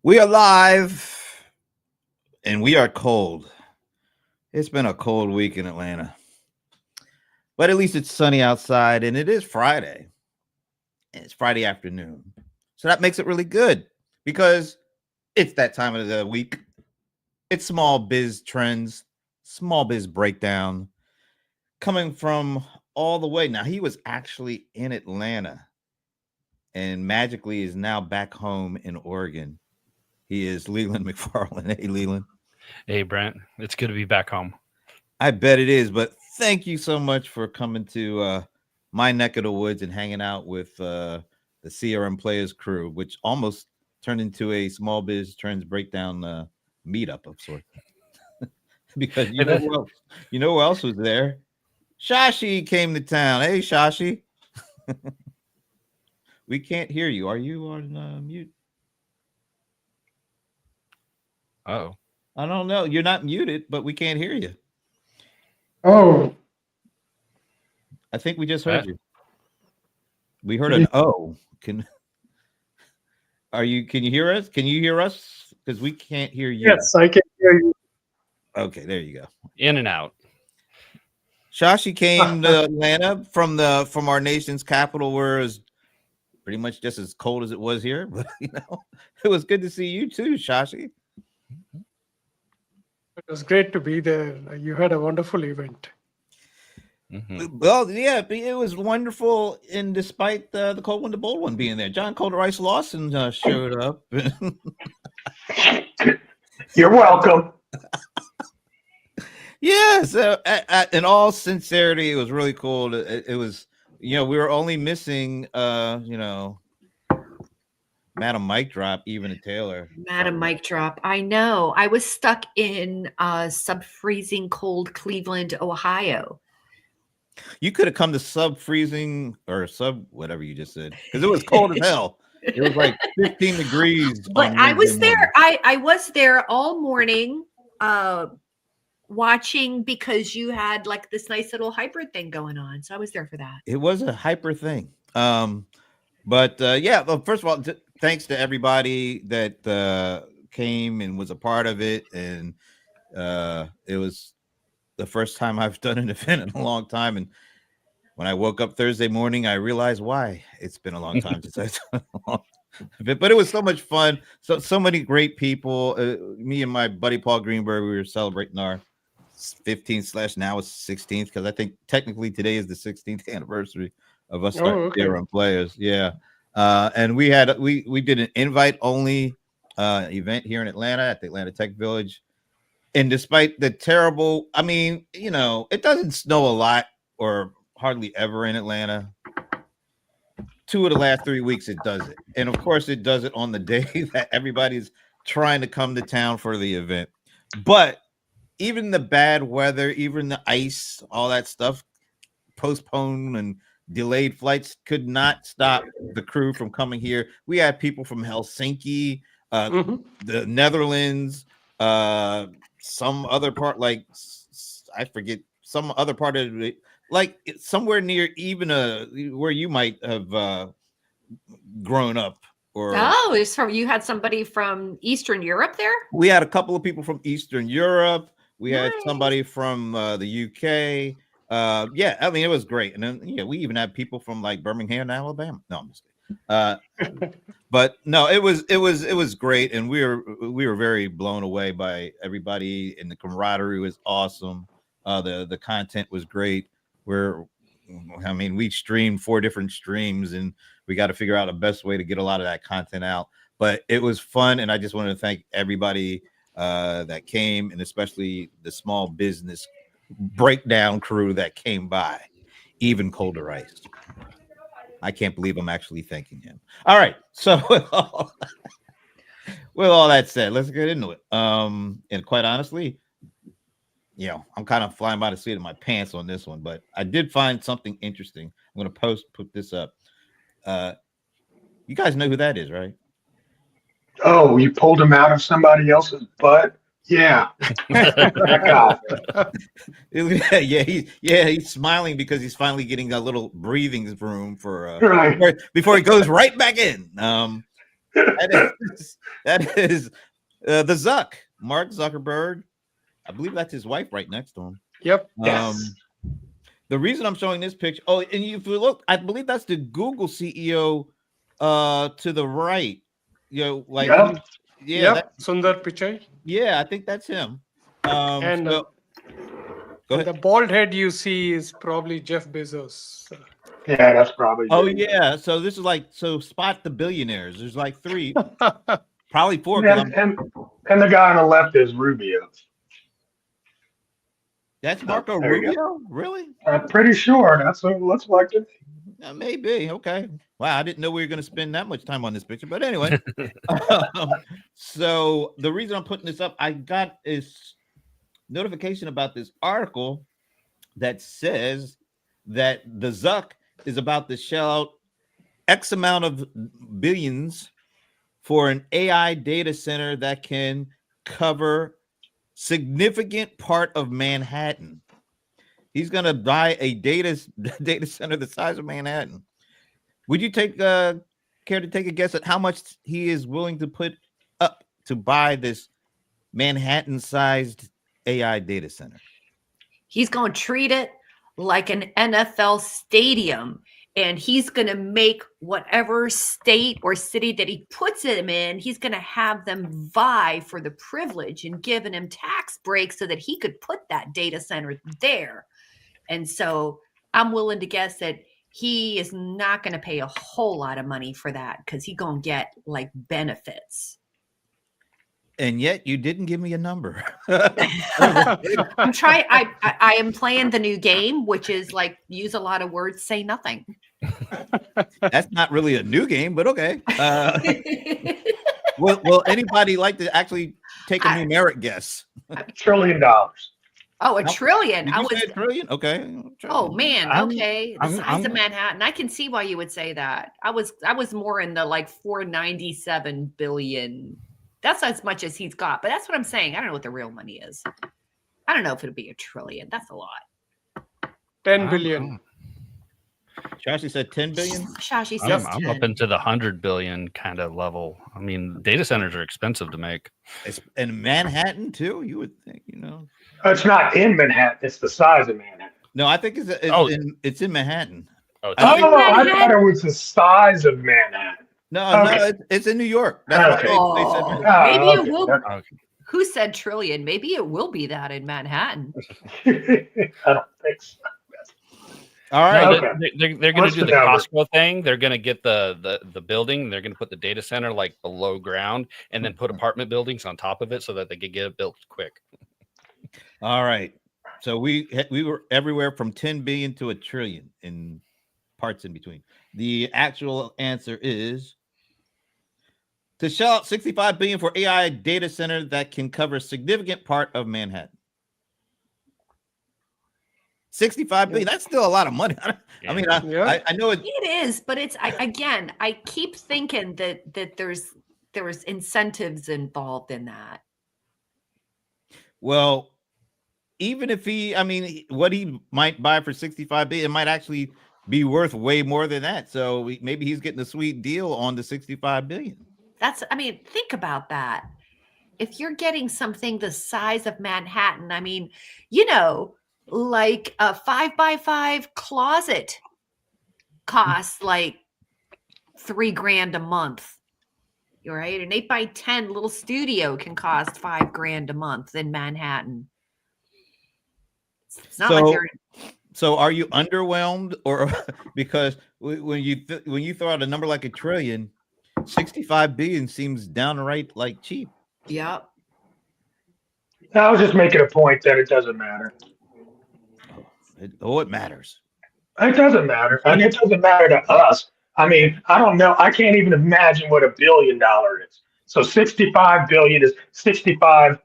We are live and we are cold. It's been a cold week in Atlanta, but at least it's sunny outside and it is Friday. And it's Friday afternoon. So that makes it really good because it's that time of the week. It's small biz trends, small biz breakdown coming from all the way. Now, he was actually in Atlanta and magically is now back home in Oregon. He is Leland McFarland. Hey, Leland. Hey, Brent. It's good to be back home. I bet it is, but thank you so much for coming to my neck of the woods and hanging out with the CRM Players crew, which almost turned into a small biz trends breakdown meetup of sorts. Because you know who else was there? Shashi came to town. Hey, Shashi. We can't hear you. Are you on mute? Oh, I don't know. You're not muted, but we can't hear you. Oh, I think we just heard you. We heard an oh. Can you hear us? Can you hear us? Because we can't hear you. yes, I can hear you. Okay, there you go. in and out. Shashi came to Atlanta from our nation's capital, where it's pretty much just as cold as it was here. But it was good to see you too, Shashi. It was great to be there. You had a wonderful event. Mm-hmm. Well, yeah, it was wonderful, and despite the cold one, the bold one being there, John Rice Lawson showed up. You're welcome. Yeah, so in all sincerity, it was really cool. It was, we were only missing, Madam Mic Drop, even a Taylor. Madam Mic Drop. I know. I was stuck in sub-freezing cold Cleveland, Ohio. You could have come to sub-freezing or whatever you just said, because it was cold as hell. It was like 15 degrees. But I was there. I was there all morning watching, because you had like this nice little hybrid thing going on. So I was there for that. It was a hyper thing. But well, first of all, thanks to everybody that came and was a part of it. And it was the first time I've done an event in a long time. And when I woke up Thursday morning, I realized why it's been a long time since I've done a long event. But it was so much fun. So many great people. Me and my buddy Paul Greenberg, we were celebrating our 15th / now it's 16th, because I think technically today is the 16th anniversary of us starting CRM Players. Yeah. And we did an invite only event here in Atlanta at the Atlanta Tech Village. And despite the terrible, it doesn't snow a lot or hardly ever in Atlanta. 2 of the last 3 weeks it does it. And of course it does it on the day that everybody's trying to come to town for the event. But even the bad weather, even the ice, all that stuff, postponed and delayed flights could not stop the crew from coming here. We had people from Helsinki, the Netherlands, some other part, like I forget, some other part of it, like somewhere near even where you might have grown up. Or it's from, you had somebody from Eastern Europe there? We had a couple of people from Eastern Europe. We had somebody from the UK. It was great. And then we even had people from like Birmingham, Alabama. No, I'm just kidding. But no, it was great, and we were very blown away by everybody, and the camaraderie was awesome. The content was great. We streamed 4 different streams, and we got to figure out the best way to get a lot of that content out. But it was fun, and I just wanted to thank everybody that came, and especially the small business breakdown crew that came by, even Colder Ice. I can't believe I'm actually thanking him. All right, so with all that said, let's get into it. And quite honestly, I'm kind of flying by the seat of my pants on this one, but I did find something interesting. I'm going to put this up. You guys know who that is, right? Oh, you pulled him out of somebody else's butt? Yeah. That guy. He's smiling because he's finally getting a little breathing room for right before he goes right back in. that is the Mark Zuckerberg. I believe that's his wife right next to him. Yep. Yes. The reason I'm showing this picture, and if you look, I believe that's the Google CEO to the right. You know, like Yep. Yep. Sundar Pichai. I think that's him. And Go and ahead. the bald head you see is probably Jeff Bezos. Yeah, that's probably. Oh it. yeah, so this is spot the billionaires. There's like 3, probably 4. And the guy on the left is Rubio. That's Marco There you go. Rubio, really? I'm pretty sure that's what it looks like to me. Maybe. Okay. Wow, I didn't know we were going to spend that much time on this picture, but anyway. So the reason I'm putting this up, I got this notification about this article that says that the Zuck is about to shell out X amount of billions for an AI data center that can cover significant part of Manhattan. He's going to buy a data center the size of Manhattan. Would you care to take a guess at how much he is willing to put up to buy this Manhattan-sized AI data center? He's going to treat it like an NFL stadium, and he's going to make whatever state or city that he puts him in, he's going to have them vie for the privilege and giving him tax breaks so that he could put that data center there. And so I'm willing to guess that he is not going to pay a whole lot of money for that because he's going to get like benefits. And yet you didn't give me a number. I'm trying. I am playing the new game, which is like use a lot of words, say nothing. That's not really a new game, but okay. Will anybody like to actually take a numeric guess? $1 trillion. Oh, a trillion. Did you say a trillion? Okay. Oh man. Okay. The size of Manhattan. I can see why you would say that. I was more in the like 497 billion. That's as much as he's got, but that's what I'm saying. I don't know what the real money is. I don't know if it'll be a trillion. That's a lot. 10 billion. Shashi said 10 billion. Shashi says I'm 10. up into the 100 billion kind of level. I mean, data centers are expensive to make. And Manhattan too, you would think, It's not in Manhattan. It's the size of Manhattan. No, I think it's in Manhattan. Oh, I thought it was the size of Manhattan. No, it's in New York. That's Okay. what they said. Maybe it will. okay. Who said trillion? Maybe it will be that in Manhattan. I don't think so. All right. No, they're going to What's do the the number? Costco thing. They're going to get the building. They're going to put the data center like below ground and then put apartment buildings on top of it so that they could get it built quick. All right. So we were everywhere from 10 billion to a trillion in parts in between. The actual answer is to shell out 65 billion for AI data center that can cover a significant part of Manhattan. 65 billion. That's still a lot of money. I mean, I know it is, but it's I keep thinking that there's incentives involved in that. Well, even if what he might buy for 65 billion, it might actually be worth way more than that. So maybe he's getting a sweet deal on the 65 billion. Think about that. If you're getting something the size of Manhattan, like a 5x5 closet costs like $3,000 a month. You're right. An 8x10 little studio can cost $5,000 a month in Manhattan. It's not like they're. So are you underwhelmed, or because when you throw out a number like a trillion, 65 billion seems downright like cheap? Yep. I was just making a point that it doesn't matter. It matters. It doesn't matter. And it doesn't matter to us. I mean, I don't know. I can't even imagine what $1 billion is. So 65 billion is 65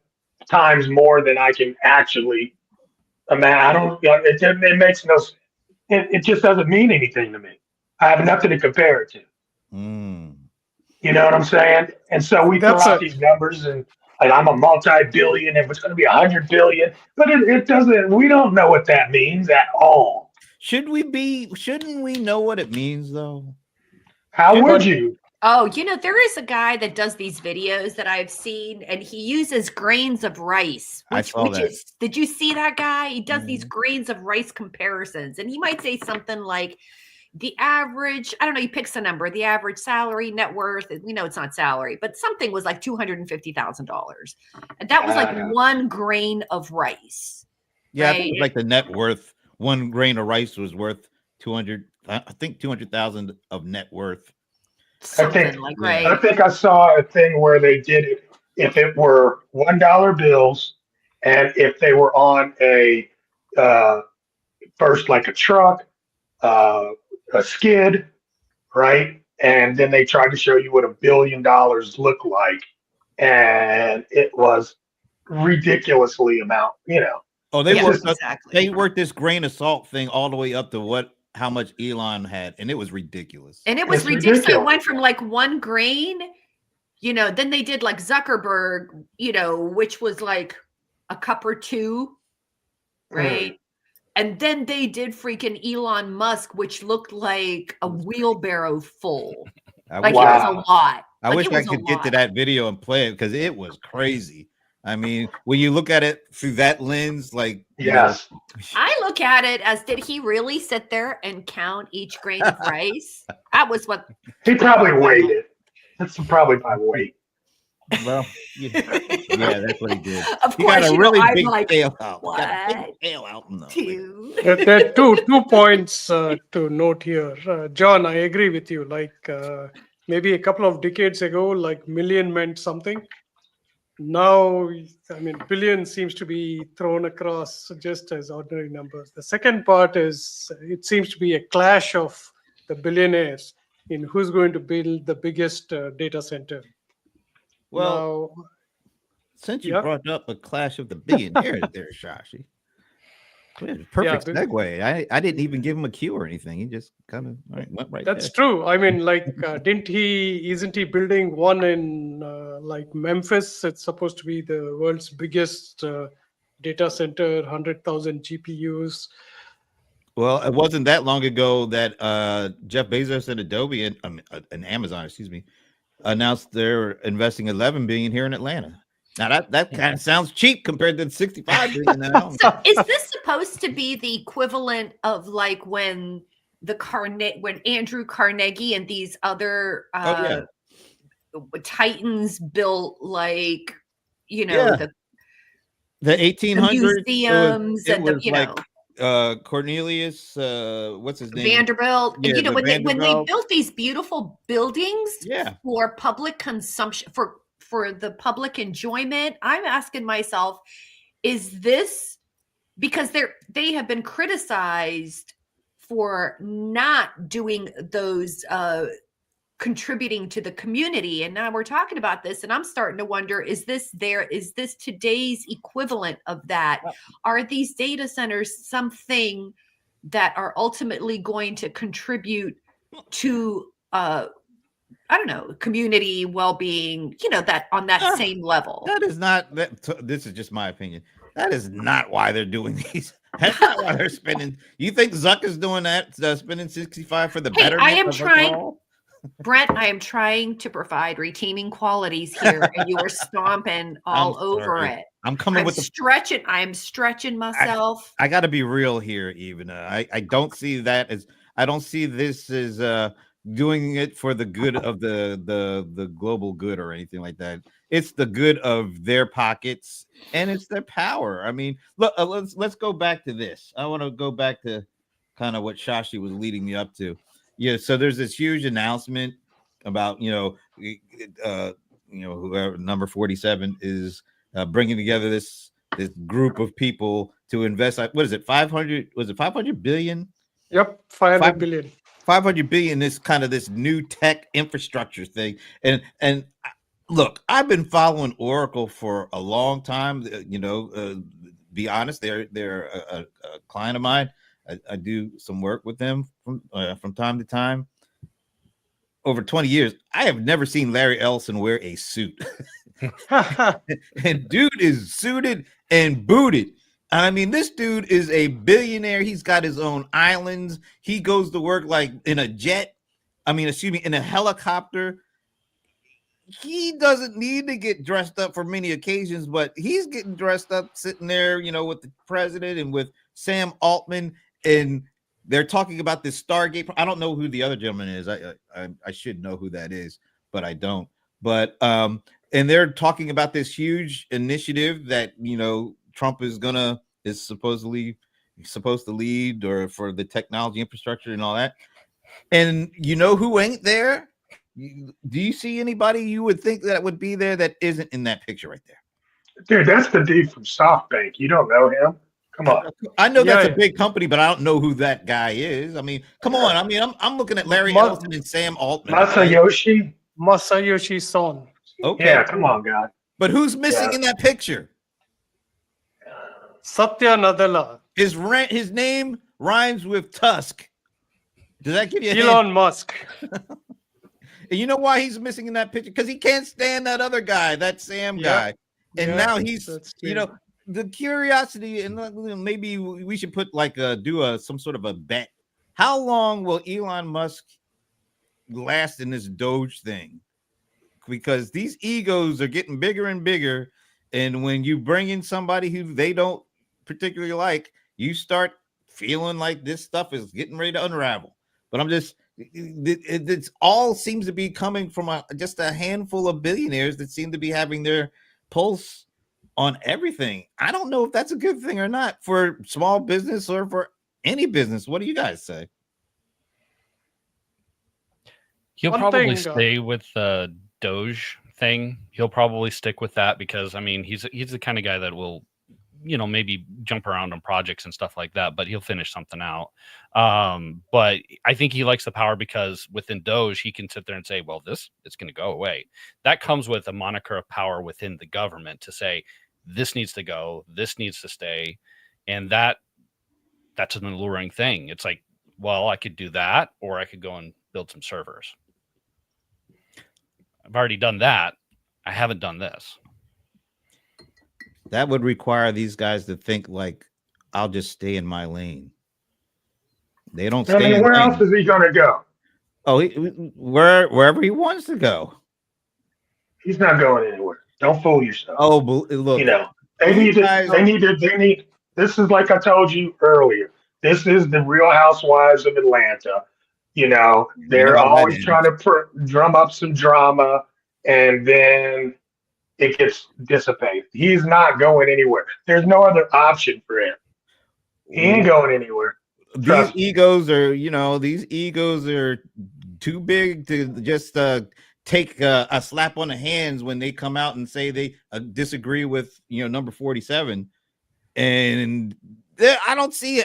times more than I can actually imagine. It makes no sense. It just doesn't mean anything to me. I have nothing to compare it to. You know what I'm saying? And so we throw out these numbers and I'm a multi-billion and it's going to be 100 billion, but it doesn't, we don't know what that means at all. Shouldn't we know what it means though? How would you? Oh, there is a guy that does these videos that I've seen, and he uses grains of rice. I saw that. Did you see that guy? He does these Mhm. grains of rice comparisons, and he might say something like the average, I don't know, he picks a number, the average salary, net worth. We know it's not salary, but something was like $250,000. And that was like one grain of rice. Yeah, I right? think it's like the net worth. One grain of rice was worth 200. I think 200,000 of net worth. Something like yeah. right. I think I saw a thing where they did it if it were $1 bills, and if they were on a first like a truck, a skid, right? And then they tried to show you what $1 billion looked like, and it was ridiculously amount. Oh, they Yeah, worked. exactly. They worked this grain of salt thing all the way up to how much Elon had, and it was ridiculous. And it was It's ridiculous. So it ridiculous. went from like one grain, then they did like Zuckerberg, which was like a cup or two, right? And then they did freaking Elon Musk, which looked like a wheelbarrow full. Like Wow. it was a lot. I Like, wish it I was a could get to lot. that video and play it because it was crazy. I mean, when you look at it through that lens, like Yes. I look at it as, did he really sit there and count each grain of rice? That was what He probably weighed it. That's probably by weight. well, yeah, that's what he did. Of He course, got a really I'm big like, tail out. what? Got a big tail out. No, two. There are two points to note here. John, I agree with you. Like maybe a couple of decades ago, like million meant something. Now, I mean, billion seems to be thrown across just as ordinary numbers. The second part is it seems to be a clash of the billionaires in who's going to build the biggest data center. well, Now, since you yeah. brought up a clash of the billionaires there, Shashi. Perfect but- segue. I didn't even give him a cue or anything. He just kind of went right That's there. true. I mean, like, isn't he building one in like Memphis? It's supposed to be the world's biggest data center, 100,000 GPUs. Well, it wasn't that long ago that Jeff Bezos and Adobe and Amazon, excuse me, announced they're investing 11 billion here in Atlanta. Now that kind of sounds cheap compared to the 65 billion now. So is this supposed to be the equivalent of like when when Andrew Carnegie and these other titans built like the 1800s museums it and was like Cornelius what's his name, Vanderbilt. Yeah, And, when they Vanderbilt. built these beautiful buildings Yeah. for public consumption, for the public enjoyment, I'm asking myself, is this because they have been criticized for not doing those contributing to the community, and now we're talking about this, and I'm starting to wonder, is this today's equivalent of that? Are these data centers something that are ultimately going to contribute to I don't know, community well-being, that on that same level? That is not that. This is just my opinion. That is not why they're doing these. That's not why they're spending. You think Zuck is doing that? Spending 65 for the betterment? I am of us trying, all? Brent. I am trying to provide redeeming qualities here, and you are stomping all over sorry. it. I'm coming with the stretching. I'm stretching myself. I got to be real here, even. I don't see that as. I don't see this as doing it for the good of the global good or anything like that. It's the good of their pockets and it's their power. I mean, look, let's go back to this. I want to go back to kind of what Shashi was leading me up to. Yeah, so there's this huge announcement about whoever number 47 is bringing together this group of people to invest. What is it? 500? Was it 500 billion? Yep, 500 billion. 500 billion is kind of this new tech infrastructure thing. And look, I've been following Oracle for a long time. Be honest, they're a client of mine. I do some work with them from time to time. Over 20 years, I have never seen Larry Ellison wear a suit. And dude is suited and booted. I mean, this dude is a billionaire. He's got his own islands. He goes to work like in a jet. I mean, excuse me, in a helicopter. he doesn't need to get dressed up for many occasions, but he's getting dressed up sitting there, with the president and with Sam Altman, and they're talking about this Stargate. I don't know who the other gentleman is. I should know who that is, but I don't. But and they're talking about this huge initiative that Trump is supposedly supposed to lead, or for the technology infrastructure and all that. And who ain't there? Do you see anybody you would think that would be there that isn't in that picture right there? Dude, that's the dude from SoftBank. You don't know him? Come on. I know that's Yeah, a big company, but I don't know who that guy is. I mean, come on. I mean, I'm looking at Larry Ma- Ellison and Sam Altman. Okay, Masayoshi? Masayoshi Son. okay. Yeah, come on, guy. But who's missing Yeah. in that picture? Satya Nadella. His name rhymes with Tusk. Does that give you a hint? Elon Musk. And you know why he's missing in that picture? Because he can't stand that other guy, that Sam Yeah. guy. And Yeah, now he's, that's true. the curiosity, and maybe we should put some sort of a bet. How long will Elon Musk last in this Doge thing? Because these egos are getting bigger and bigger. And when you bring in somebody who they don't particularly like, you start feeling like this stuff is getting ready to unravel. But it's all seems to be coming from just a handful of billionaires that seem to be having their pulse on everything. I don't know if that's a good thing or not for small business or for any business. What do you guys say? He'll One probably thing, stay with the Doge thing. He'll probably stick with that because, I mean, he's the kind of guy that will, maybe jump around on projects and stuff like that, but he'll finish something out. But I think he likes the power because within Doge, he can sit there and say, well, this is going to go away. That comes with a moniker of power within the government to say, this needs to go, this needs to stay. And that's an alluring thing. It's like, well, I could do that, or I could go and build some servers. I've already done that. I haven't done this. That would require these guys to think like, I'll just stay in my lane. They don't I stay mean, in where lane. else is he going to go? Oh, wherever he wants to go. He's not going anywhere. Don't fool yourself. Oh, look, They these need guys- they need, this is like I told you earlier. This is the Real Housewives of Atlanta. They're how that always ends. trying to drum up some drama, and then it gets dissipated. He's not going anywhere. There's no other option for him. He ain't going anywhere. These egos are too big to just take a slap on the hands when they come out and say they disagree with number 47. And I don't see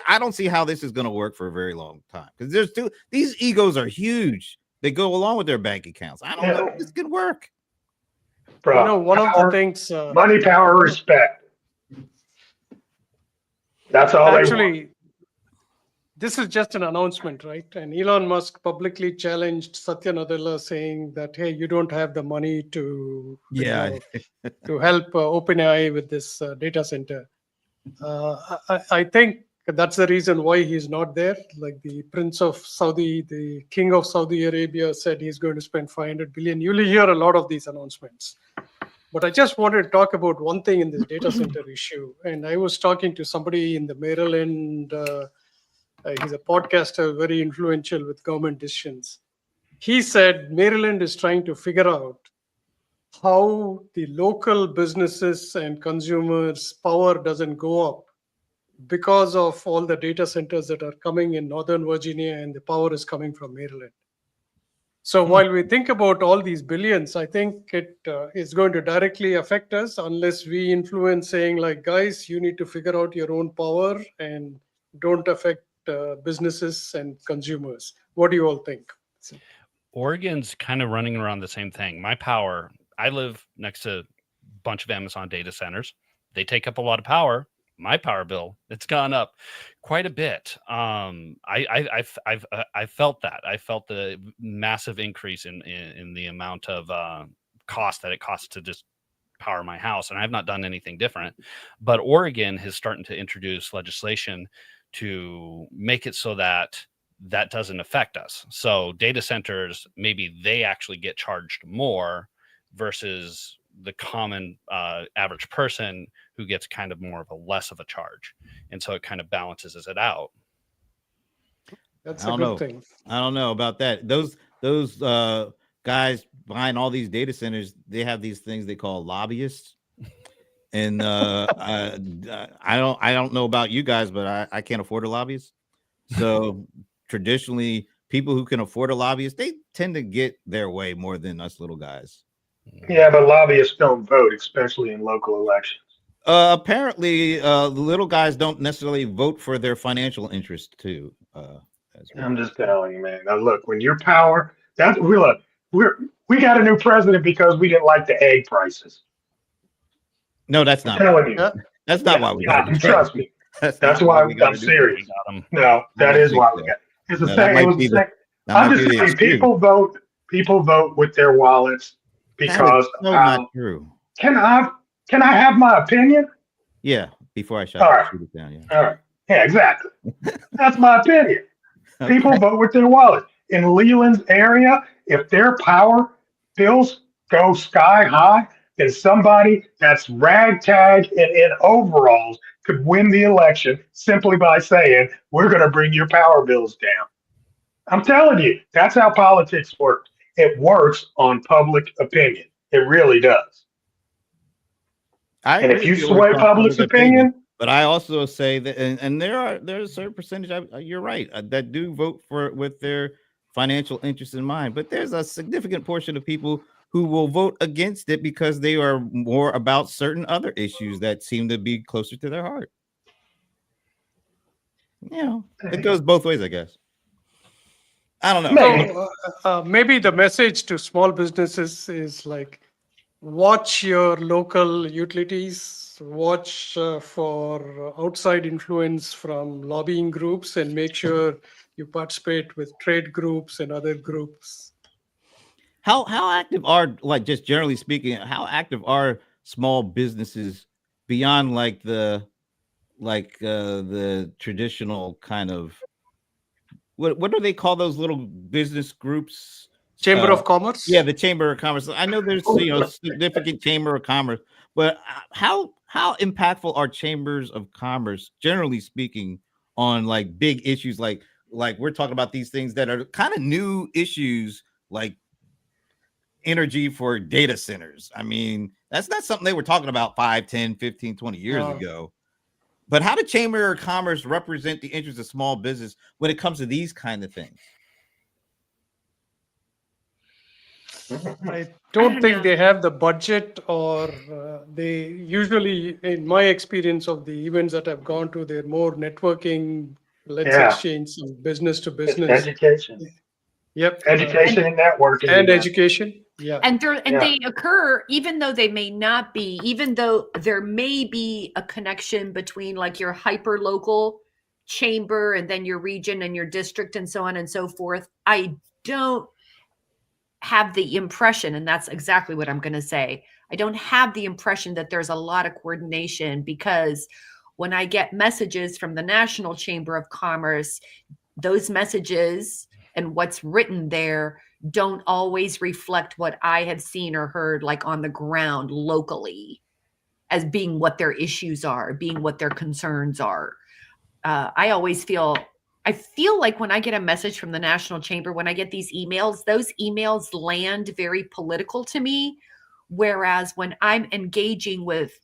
how this is going to work for a very long time, because these egos are huge. They go along with their bank accounts. I don't know if this could work. Bro, One of the things. money, power, respect. That's all they want. Actually, this is just an announcement, right? And Elon Musk publicly challenged Satya Nadella, saying that, hey, you don't have the money to to help OpenAI with this data center. I think that's the reason why he's not there. Like the Prince of Saudi, the King of Saudi Arabia said he's going to spend 500 billion. You'll hear a lot of these announcements. But I just wanted to talk about one thing in this data center issue. And I was talking to somebody in the Maryland. He's a podcaster, very influential with government decisions. He said Maryland is trying to figure out how the local businesses and consumers' power doesn't go up because of all the data centers that are coming in Northern Virginia, and the power is coming from Maryland. So while we think about all these billions, I think it is going to directly affect us unless we influence saying like, guys, you need to figure out your own power and don't affect businesses and consumers. What do you all think? Oregon's kind of running around the same thing. My power, I live next to a bunch of Amazon data centers. They take up a lot of power. My power bill, it's gone up quite a bit. I've felt that. I felt the massive increase in the amount of cost that it costs to just power my house, and I've not done anything different. But Oregon is starting to introduce legislation to make it so that doesn't affect us. So data centers, maybe they actually get charged more versus the common average person who gets kind of more of a less of a charge. And so it kind of balances it out. That's I a don't good know. thing. I don't know about that. Those guys behind all these data centers, they have these things they call lobbyists. And I don't know about you guys, but I can't afford a lobbyist. So traditionally, people who can afford a lobbyist, they tend to get their way more than us little guys. Yeah, but lobbyists don't vote, especially in local elections. Apparently, the little guys don't necessarily vote for their financial interest too. As well. I'm just telling you, man. Now, look, when your power, that's we got a new president because we didn't like the egg prices. No, that's I'm not why. telling you. Yeah. That's not why we got a new Trust president. me. That's That's not why we got I'm a new serious. president. Got 'em. No, I that don't is think why so. we got. It's the No, same. that It might was be the the same. that I'm might just be the saying, extreme. people vote. People vote with their wallets That is because of so not how. true. Can I have my opinion? Yeah, before I All right. shoot it down. Yeah. All right. Yeah, exactly. That's my opinion. Okay. People vote with their wallet. In Leland's area, if their power bills go sky high, then somebody that's ragtag and in overalls could win the election simply by saying, we're going to bring your power bills down. I'm telling you, that's how politics works. It works on public opinion. It really does. I And agree if you with you. It works sway on public's public opinion, opinion, but I also say that, and there's a certain percentage. You're right, that do vote for with their financial interests in mind. But there's a significant portion of people who will vote against it because they are more about certain other issues that seem to be closer to their heart. You know, it goes both ways, I guess. I don't know. Maybe. So maybe the message to small businesses is like, watch your local utilities, watch for outside influence from lobbying groups, and make sure you participate with trade groups and other groups. How active are, like, just generally speaking, how active are small businesses beyond the traditional kind of, what do they call those little business groups? Chamber Uh, of Commerce? yeah, the Chamber of Commerce. I know there's significant Chamber of Commerce, but how impactful are chambers of commerce, generally speaking, on like big issues like we're talking about these things that are kind of new issues, like energy for data centers. I mean, that's not something they were talking about 5, 10, 15, 20 years ago. But how did Chamber of Commerce represent the interests of small business when it comes to these kind of things? I don't know. think they have the budget, or they usually, in my experience of the events that I've gone to, they're more networking. Let's Yeah. exchange some business to It's business. education. Yep. Education and networking. And education. Yeah. And Yeah. they occur even though they may not be, even though there may be a connection between like your hyper local chamber and then your region and your district and so on and so forth. I don't have the impression, and that's exactly what I'm going to say, I don't have the impression that there's a lot of coordination, because when I get messages from the National Chamber of Commerce, those messages and what's written there don't always reflect what I have seen or heard like on the ground locally as being what their issues are, being what their concerns are. I feel like when I get a message from the National Chamber, when I get these emails, those emails land very political to me. Whereas when I'm engaging with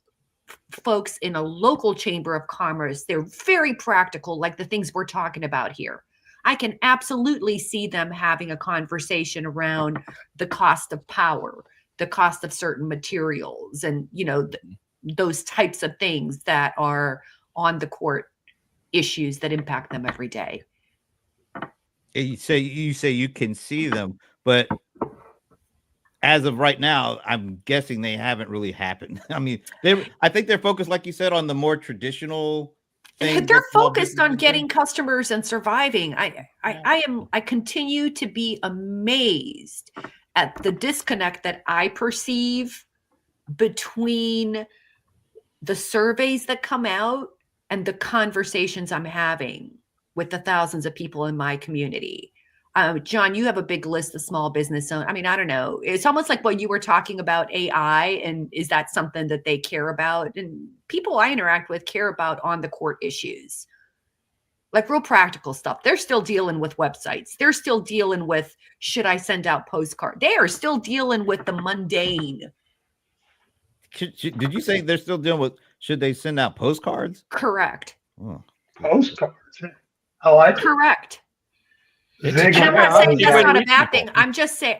folks in a local chamber of commerce, they're very practical, like the things we're talking about here. I can absolutely see them having a conversation around the cost of power, the cost of certain materials, and those types of things that are on the court issues that impact them every day. You say you can see them, but as of right now, I'm guessing they haven't really happened. I mean, I think they're focused, like you said, on the more traditional things. They're focused on getting customers and surviving. I continue to be amazed at the disconnect that I perceive between the surveys that come out and the conversations I'm having with the thousands of people in my community. John, you have a big list of small business owners. I mean, I don't know. It's almost like what you were talking about AI, and is that something that they care about? And people I interact with care about on the court issues, like real practical stuff. They're still dealing with websites. They're still dealing with, should I send out postcards? They are still dealing with the mundane. Did you say they're still dealing with? Should they send out postcards? Correct. Oh. Postcards. I like it. Correct. It's a Zig- And I'm not Yeah, saying challenge that's way to not a reach bad people. thing. I'm just saying,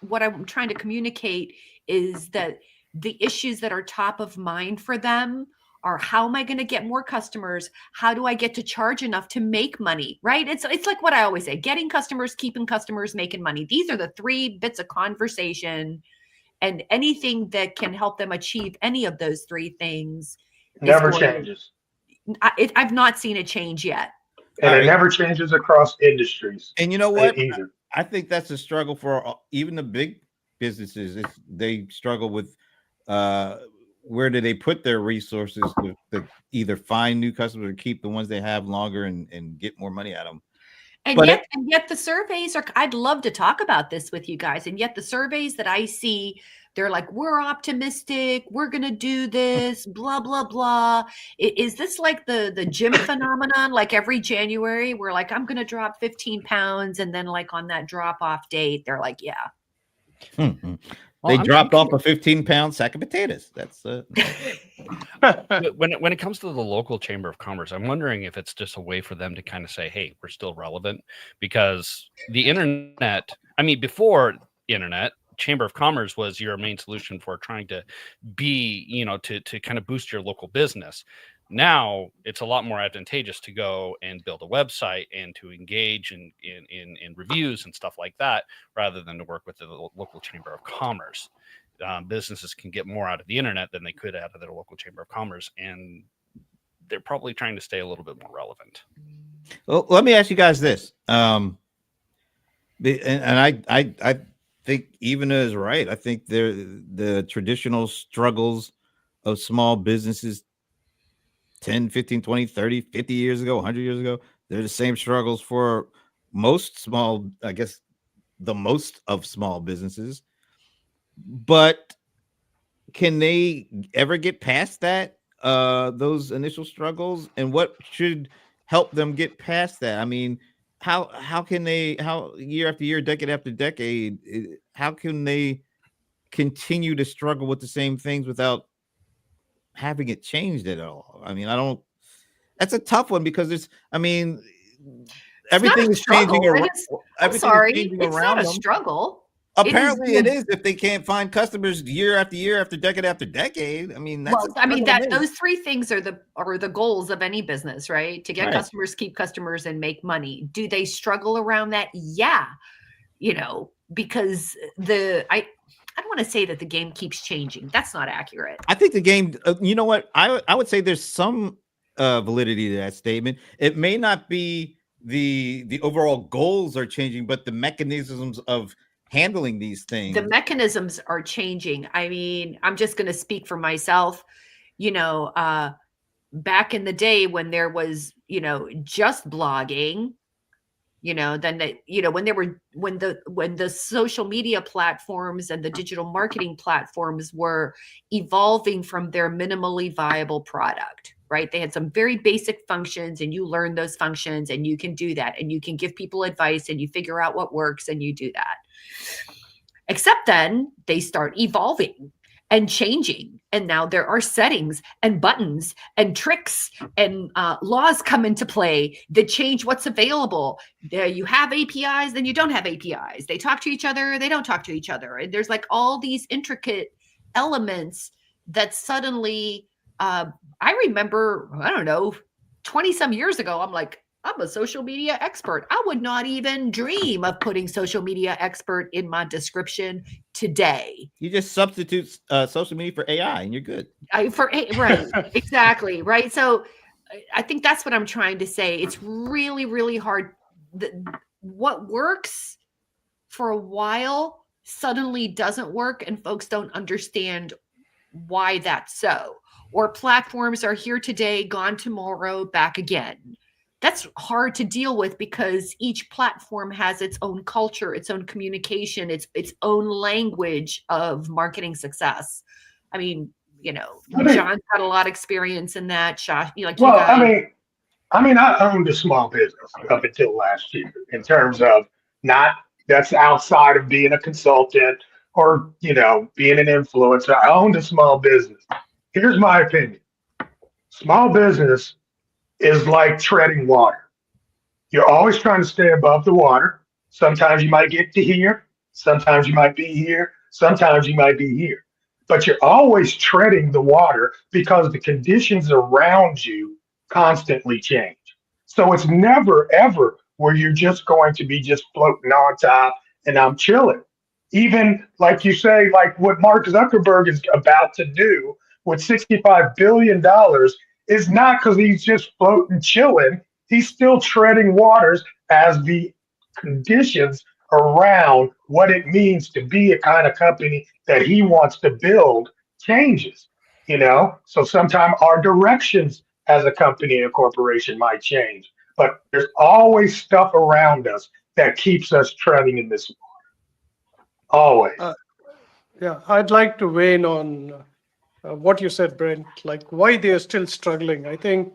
what I'm trying to communicate is that the issues that are top of mind for them are, how am I going to get more customers? How do I get to charge enough to make money? Right? It's like what I always say: getting customers, keeping customers, making money. These are the three bits of conversation, and anything that can help them achieve any of those three things Never going- changes. I've not seen a change yet. And All it right. never changes across industries And you know what? either. I think that's a struggle for even the big businesses. They struggle with where do they put their resources to either find new customers or keep the ones they have longer and get more money out of them. And But yet the surveys are, I'd love to talk about this with you guys. And yet the surveys that I see, they're like, we're optimistic, we're going to do this, blah, blah, blah. Is this like the gym phenomenon? Like every January, we're like, I'm going to drop 15 pounds. And then like on that drop off date, they're like, yeah. They dropped off a 15-pound sack of potatoes. That's when it comes to the local chamber of commerce, I'm wondering if it's just a way for them to kind of say, hey, we're still relevant, because the internet, I mean, before internet, chamber of commerce was your main solution for trying to be, to kind of boost your local business. Now it's a lot more advantageous to go and build a website and to engage in reviews and stuff like that, rather than to work with the local chamber of commerce. Businesses can get more out of the internet than they could out of their local chamber of commerce, and they're probably trying to stay a little bit more relevant. Well, let me ask you guys this. And I think Ivana is right. I think the traditional struggles of small businesses 10, 15, 20, 30, 50 years ago, 100 years ago, they're the same struggles for most small, I guess, the most of small businesses. But can they ever get past that, those initial struggles? And what should help them get past that? I mean, how can they, how year after year, decade after decade, how can they continue to struggle with the same things without having it changed at all? I mean, that's a tough one, because everything is changing around. I'm sorry, it's not a struggle. Apparently it is if they can't find customers year after year after decade after decade. I mean, those three things are the goals of any business, right? To get Right. customers, keep customers, and make money. Do they struggle around that? Yeah. Because I don't want to say that the game keeps changing. That's not accurate. I think the game, you know what? I would say there's some validity to that statement. It may not be the overall goals are changing, but the mechanisms of handling these things. The mechanisms are changing. I mean, I'm just going to speak for myself. Back in the day when there was, just blogging, then when the social media platforms and the digital marketing platforms were evolving from their minimally viable product, right? They had some very basic functions, and you learn those functions, and you can do that, and you can give people advice, and you figure out what works, and you do that. Except then they start evolving and changing. And now there are settings and buttons and tricks and laws come into play that change what's available. You have APIs, then you don't have APIs. They talk to each other, they don't talk to each other. And there's like all these intricate elements that suddenly, I remember, I don't know, 20 some years ago, I'm like, I'm a social media expert. I would not even dream of putting social media expert in my description today. You just substitute social media for AI and you're good. Right. Exactly. Right. So I think that's what I'm trying to say. It's really, really hard. What works for a while suddenly doesn't work, and folks don't understand why that's so. Or platforms are here today, gone tomorrow, back again. that's hard to deal with because each platform has its own culture, its own communication, its own language of marketing success. I mean, John's got a lot of experience in that. Josh, you Well, guys. I owned a small business up until last year in terms of not that's outside of being a consultant or, being an influencer. I owned a small business. Here's my opinion. Small business is like treading water. You're always trying to stay above the water. Sometimes you might get to here. Sometimes you might be here. Sometimes you might be here. But you're always treading the water because the conditions around you constantly change. So it's never, ever where you're just going to be just floating on top and I'm chilling. Even like you say, like what Mark Zuckerberg is about to do with $65 billion is not because he's just floating, chilling. He's still treading waters as the conditions around what it means to be a kind of company that he wants to build changes. So sometimes our directions as a company and a corporation might change, but there's always stuff around us that keeps us treading in this water. Always. Yeah, I'd like to weigh in on what you said, Brent, like why they are still struggling. I think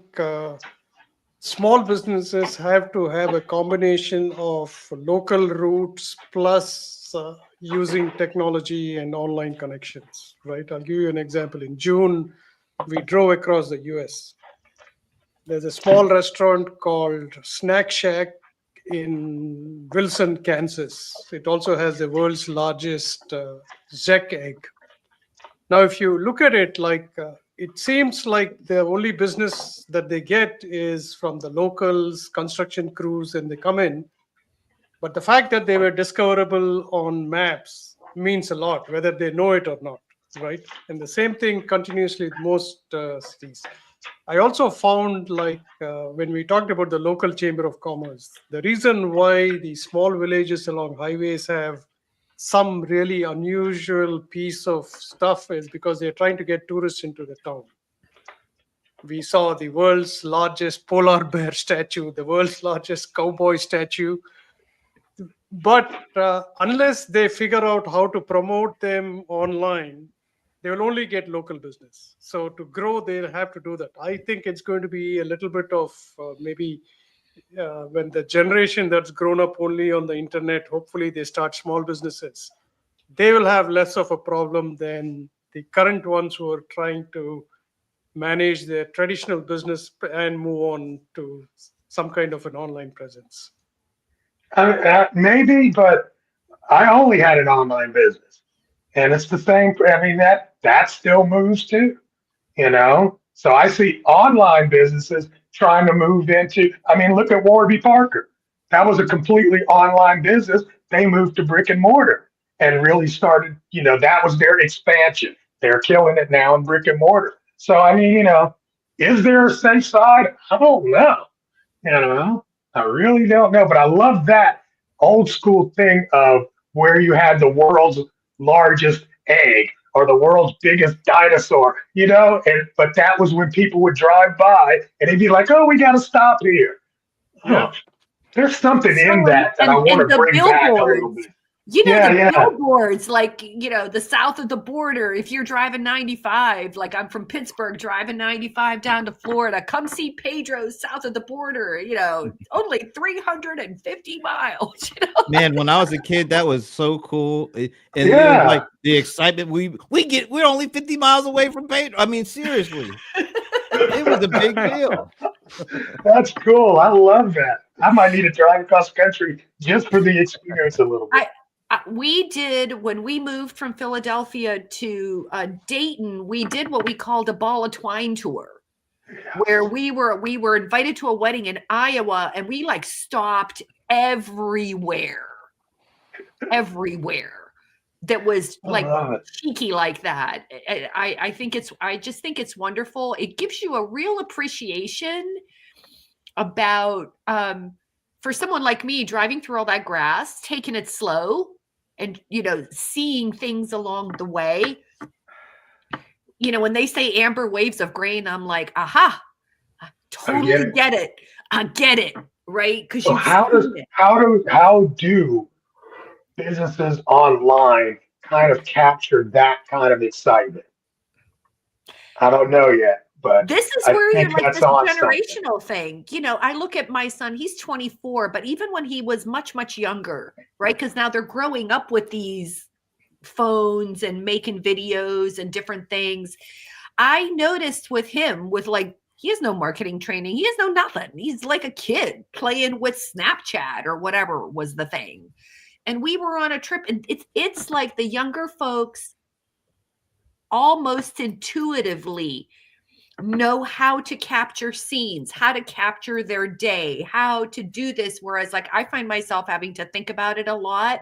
small businesses have to have a combination of local roots plus using technology and online connections, right? I'll give you an example. In June, we drove across the US. There's a small restaurant called Snack Shack in Wilson, Kansas. It also has the world's largest Zek egg. Now, if you look at it, it seems like the only business that they get is from the locals, construction crews, and they come in. But the fact that they were discoverable on maps means a lot, whether they know it or not, right? And the same thing continuously with most cities. I also found when we talked about the local chamber of commerce, the reason why the small villages along highways have some really unusual piece of stuff is because they're trying to get tourists into the town. We saw the world's largest polar bear statue, the world's largest cowboy statue. But unless they figure out how to promote them online, they will only get local business. So to grow, they'll have to do that. I think it's going to be a little bit of maybe when the generation that's grown up only on the internet, hopefully they start small businesses. They will have less of a problem than the current ones who are trying to manage their traditional business and move on to some kind of an online presence. Maybe, but I only had an online business, and it's the same. I mean that still moves too. So I see online businesses trying to move into. I mean, look at Warby Parker. That was a completely online business. They moved to brick and mortar and really started. That was their expansion. They're killing it now in brick and mortar. So I mean, is there a safe side? I don't know. I really don't know, but I love that old school thing of where you had the world's largest egg or the world's biggest dinosaur, but that was when people would drive by and they'd be like, oh, we got to stop here. Yeah. There's something in that I want to the bring back a little billboards. bit. The billboards, the south of the border, if you're driving 95, like I'm from Pittsburgh, driving 95 down to Florida, come see Pedro's south of the border, only 350 miles. Man, when I was a kid, that was so cool. It was like the excitement. We're only 50 miles away from Pedro. I mean, seriously. It was a big deal. That's cool. I love that. I might need to drive across the country just for the experience a little bit. We did, when we moved from Philadelphia to Dayton, we did what we called a ball of twine tour, where we were invited to a wedding in Iowa, and we stopped everywhere that was cheeky like that. I just think it's wonderful. It gives you a real appreciation about for someone like me driving through all that grass, taking it slow and seeing things along the way. When they say amber waves of grain, I'm like, aha, totally get it. I get it, right? Because So you've seen it. how do businesses online kind of capture that kind of excitement? I don't know yet, but This is I where you're think like that's this on something. generational thing. I look at my son, he's 24, but even when he was much, much younger, right? Because now they're growing up with these phones and making videos and different things. I noticed with him, he has no marketing training, he has no nothing. He's like a kid playing with Snapchat or whatever was the thing. And we were on a trip, and it's like the younger folks almost intuitively know how to capture scenes, how to capture their day, how to do this. Whereas, like, I find myself having to think about it a lot.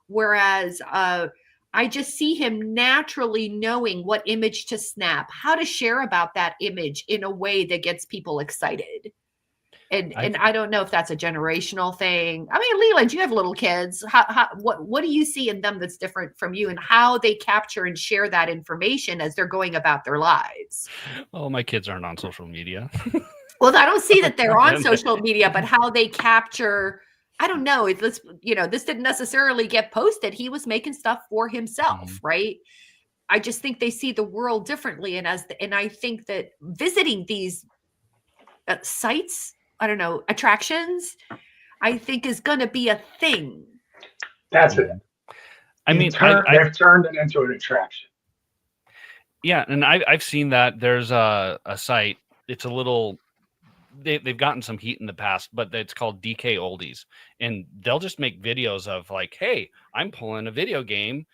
Whereas, I just see him naturally knowing what image to snap, how to share about that image in a way that gets people excited. And I don't know if that's a generational thing. I mean, Leland, you have little kids. What do you see in them that's different from you, and how they capture and share that information as they're going about their lives? Oh, my kids aren't on social media. Well, I don't see that they're on social media, but how they capture, I don't know. This didn't necessarily get posted. He was making stuff for himself, right? I just think they see the world differently, and I think that visiting these sites, I don't know, attractions, I think is going to be a thing. That's it. I mean, they've turned it into an attraction. Yeah, and I've seen that. There's a site. It's a little. They've gotten some heat in the past, but it's called DK Oldies, and they'll just make videos of like, hey, I'm pulling a video game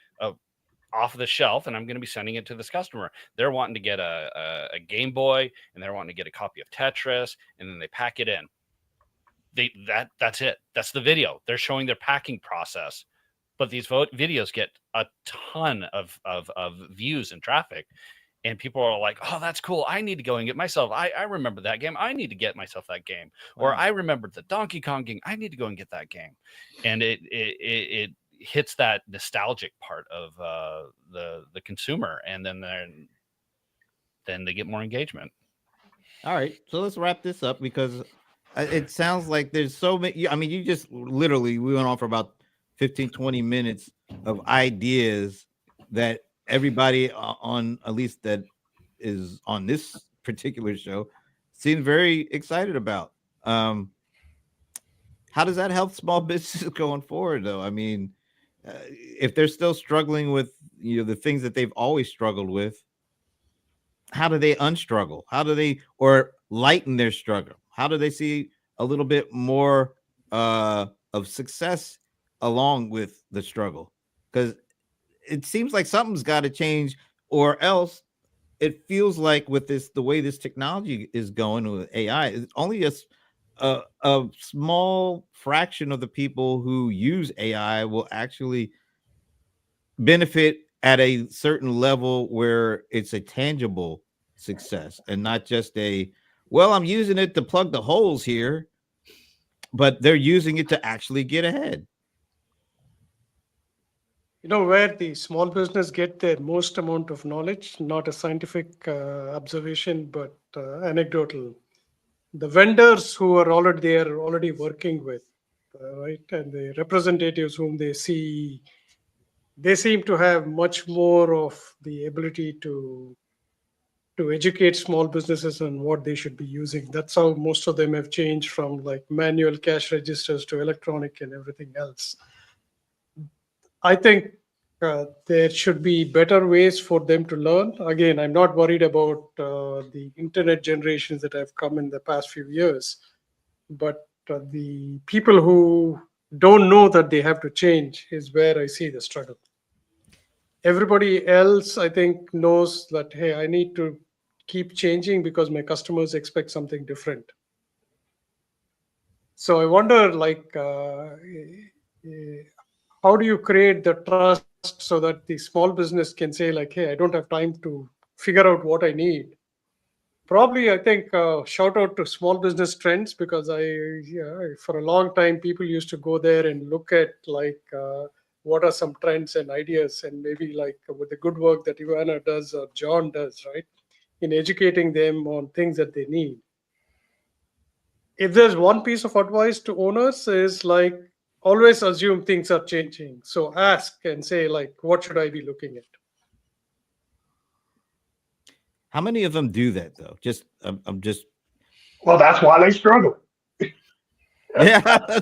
off of the shelf, and I'm going to be sending it to this customer. They're wanting to get a Game Boy, and they're wanting to get a copy of Tetris, and then they pack it in. That's it. That's the video. They're showing their packing process, but these videos get a ton of views and traffic, and people are like, oh, that's cool. I need to go and get myself. I remember that game. I need to get myself that game. Wow. Or I remembered the Donkey Kong game. I need to go and get that game. And it hits that nostalgic part of the consumer, and then they get more engagement. All right, so let's wrap this up, because it sounds like there's so many. I mean, you just literally, we went on for about 15-20 minutes of ideas that everybody on, at least that is on this particular show, seems very excited about. How does that help small businesses going forward, though? I mean, if they're still struggling with the things that they've always struggled with, how do they unstruggle? How do they, or lighten their struggle? How do they see a little bit more of success along with the struggle? Because it seems like something's got to change, or else it feels like with the way this technology is going with AI, it's only a small fraction of the people who use AI will actually benefit at a certain level where it's a tangible success, and not just I'm using it to plug the holes here, but they're using it to actually get ahead. Where the small business get their most amount of knowledge, not a scientific observation, but anecdotal. The vendors who are already there, already working with, right, and the representatives whom they see, they seem to have much more of the ability to educate small businesses on what they should be using. That's how most of them have changed from like manual cash registers to electronic and everything else. I think there should be better ways for them to learn. Again, I'm not worried about the internet generations that have come in the past few years, but the people who don't know that they have to change is where I see the struggle. Everybody else, I think, knows that, hey, I need to keep changing because my customers expect something different. So I wonder, like, how do you create the trust so that the small business can say, like, hey, I don't have time to figure out what I need? Probably, I think, shout out to Small Business Trends, because for a long time, people used to go there and look at like what are some trends and ideas, and maybe like with the good work that Ivana does or John does, right, in educating them on things that they need. if there's one piece of advice to owners is like always assume things are changing. So ask and say like, what should I be looking at? How many of them do that though? Just I'm just Well, that's why they struggle. yeah.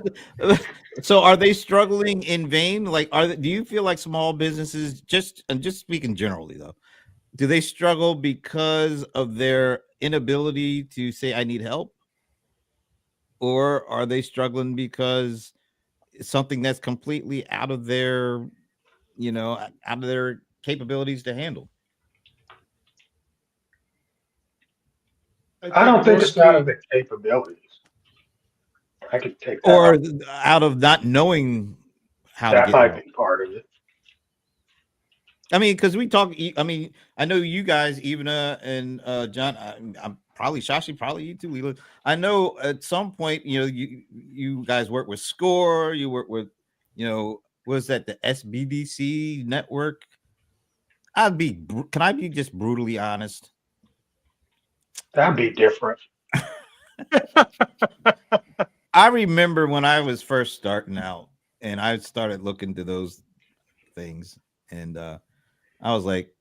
So are they struggling in vain? Like, do you feel like small businesses, just speaking generally though, do they struggle because of their inability to say I need help, or are they struggling because it's something that's completely out of their, out of their capabilities to handle? I don't think it's out of the capabilities. I could take that Or off. out of not knowing how to That get might help. be part of it. I mean, because we talk. I mean, I know you guys, Ivana and John. I'm probably Shashi, probably you too, Leela. I know at some point, you guys work with Score. You work with, was that the SBDC network? Can I be just brutally honest? That'd be different. I remember when I was first starting out, and I started looking to those things, and I was like,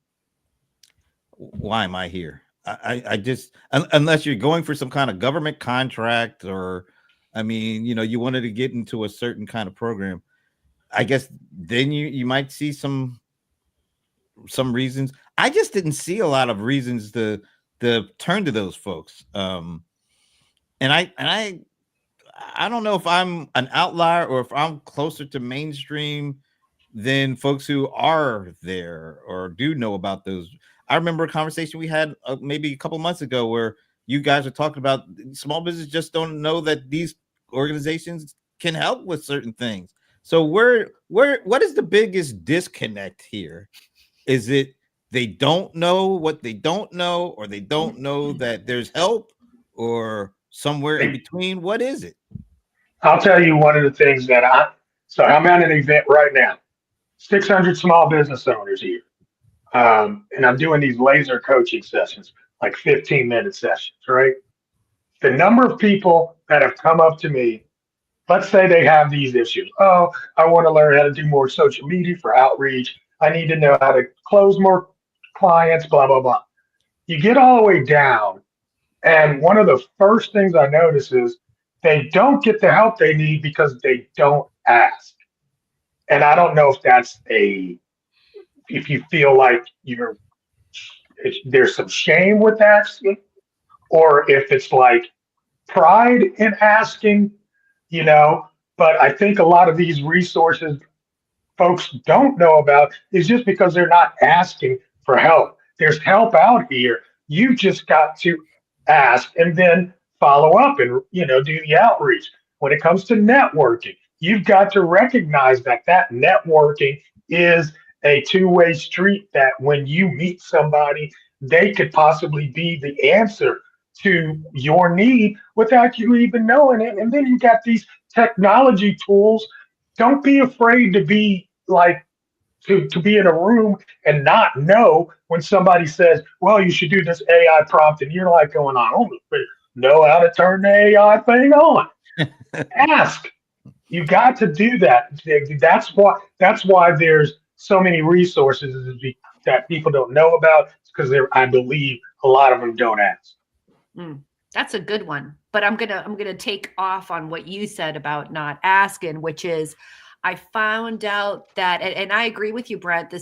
why am I here? I just, unless you're going for some kind of government contract, or, I mean, you wanted to get into a certain kind of program, I guess then you might see some reasons. I just didn't see a lot of reasons to turn to those folks. And I don't know if I'm an outlier or if I'm closer to mainstream than folks who are there or do know about those. I remember a conversation we had maybe a couple months ago where you guys are talking about small business just don't know that these organizations can help with certain things. So what is the biggest disconnect here? Is it they don't know what they don't know, or they don't know that there's help, or somewhere in between? What is it? I'll tell you one of the things so I'm at an event right now, 600 small business owners here. And I'm doing these laser coaching sessions, like 15-minute sessions, right? The number of people that have come up to me, let's say they have these issues. Oh, I want to learn how to do more social media for outreach. I need to know how to close more clients, blah, blah, blah. You get all the way down, and one of the first things I notice is they don't get the help they need because they don't ask. And I don't know if if you feel like there's some shame with asking, or if it's like pride in asking, you know. But I think a lot of these resources folks don't know about is just because they're not asking for help. There's help out here. You just got to ask and then follow up and do the outreach. When it comes to networking, you've got to recognize that networking is a two-way street, that when you meet somebody, they could possibly be the answer to your need without you even knowing it. And then you got these technology tools. Don't be afraid to be like to be in a room and not know when somebody says, well, you should do this AI prompt, and you're like going on, oh, but know how to turn the AI thing on. Ask. You got to do that. That's why there's so many resources that people don't know about, because I believe a lot of them don't ask. That's a good one. But I'm gonna take off on what you said about not asking, which is I found out that, and I agree with you, Brett,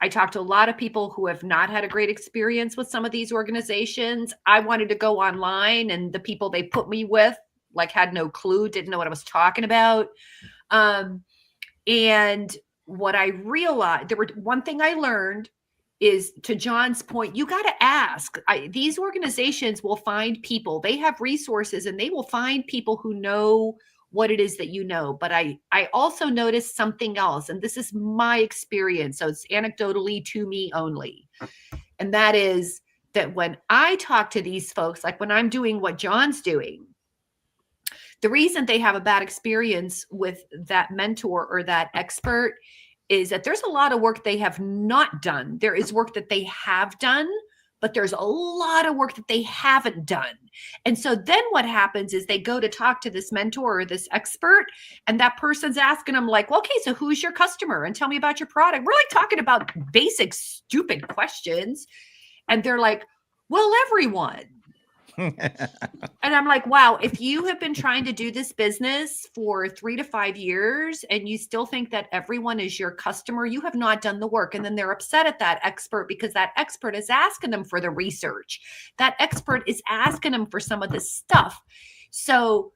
I talked to a lot of people who have not had a great experience with some of these organizations. I wanted to go online, and the people they put me with had no clue, didn't know what I was talking about. And what I realized, one thing I learned is, to John's point, you got to ask. These organizations will find people. They have resources, and they will find people who know what it is that you know. But I also noticed something else, and this is my experience, so it's anecdotally to me only. And that is that when I talk to these folks, like when I'm doing what John's doing, the reason they have a bad experience with that mentor or that expert is that there's a lot of work they have not done. There is work that they have done, but there's a lot of work that they haven't done. And so then what happens is they go to talk to this mentor or this expert, and that person's asking them like, well, okay, so who's your customer? And tell me about your product. We're like talking about basic, stupid questions. And they're like, well, everyone. And I'm like, wow, if you have been trying to do this business for 3 to 5 years and you still think that everyone is your customer, you have not done the work. And then they're upset at that expert because that expert is asking them for the research. That expert is asking them for some of this stuff. So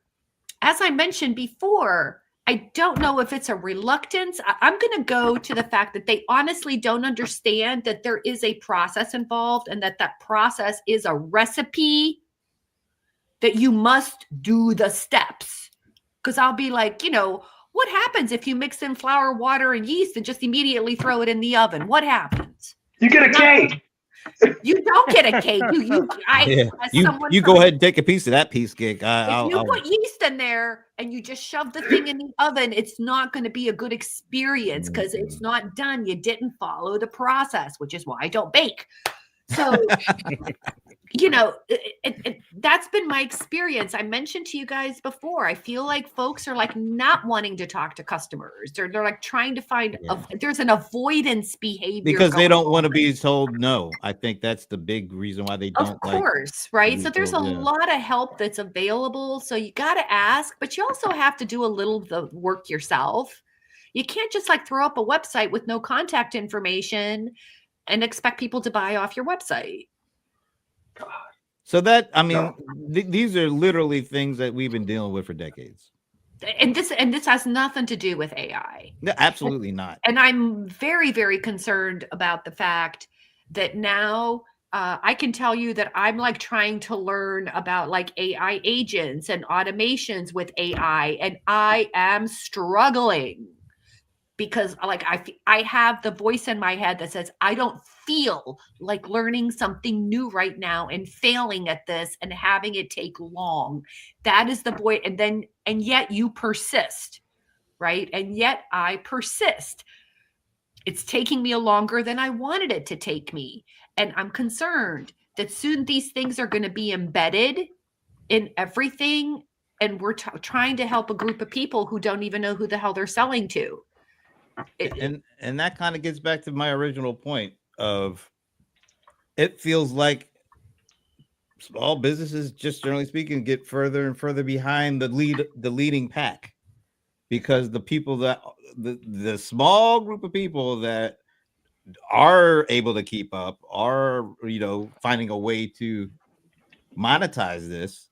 as I mentioned before, I don't know if it's a reluctance. I'm going to go to the fact that they honestly don't understand that there is a process involved and that that process is a recipe that you must do the steps. Because I'll be like, what happens if you mix in flour, water, and yeast and just immediately throw it in the oven? What happens? You get a cake. You don't get a cake. You go ahead and take a piece of that piece cake. If you put yeast in there and you just shove the thing in the oven, it's not going to be a good experience because it's not done. You didn't follow the process, which is why I don't bake. So, that's been my experience. I mentioned to you guys before, I feel like folks are like not wanting to talk to customers. They're like trying to find, there's an avoidance behavior. Because they don't want to be told no. I think that's the big reason why they don't. Of course, right? So there's a lot of help that's available. So you got to ask, but you also have to do a little of the work yourself. You can't just like throw up a website with no contact information and expect people to buy off your website. God. So that, these are literally things that we've been dealing with for decades. And this has nothing to do with AI. No, absolutely not. And I'm very, very concerned about the fact that now I can tell you that I'm like trying to learn about like AI agents and automations with AI, and I am struggling. Because like I have the voice in my head that says, I don't feel like learning something new right now and failing at this and having it take long. That is the voice. And yet you persist, right? And yet I persist. It's taking me longer than I wanted it to take me. And I'm concerned that soon these things are going to be embedded in everything. And we're trying to help a group of people who don't even know who the hell they're selling to. And that kind of gets back to my original point of it feels like small businesses, just generally speaking, get further and further behind the leading pack, because the people that the small group of people that are able to keep up are finding a way to monetize this.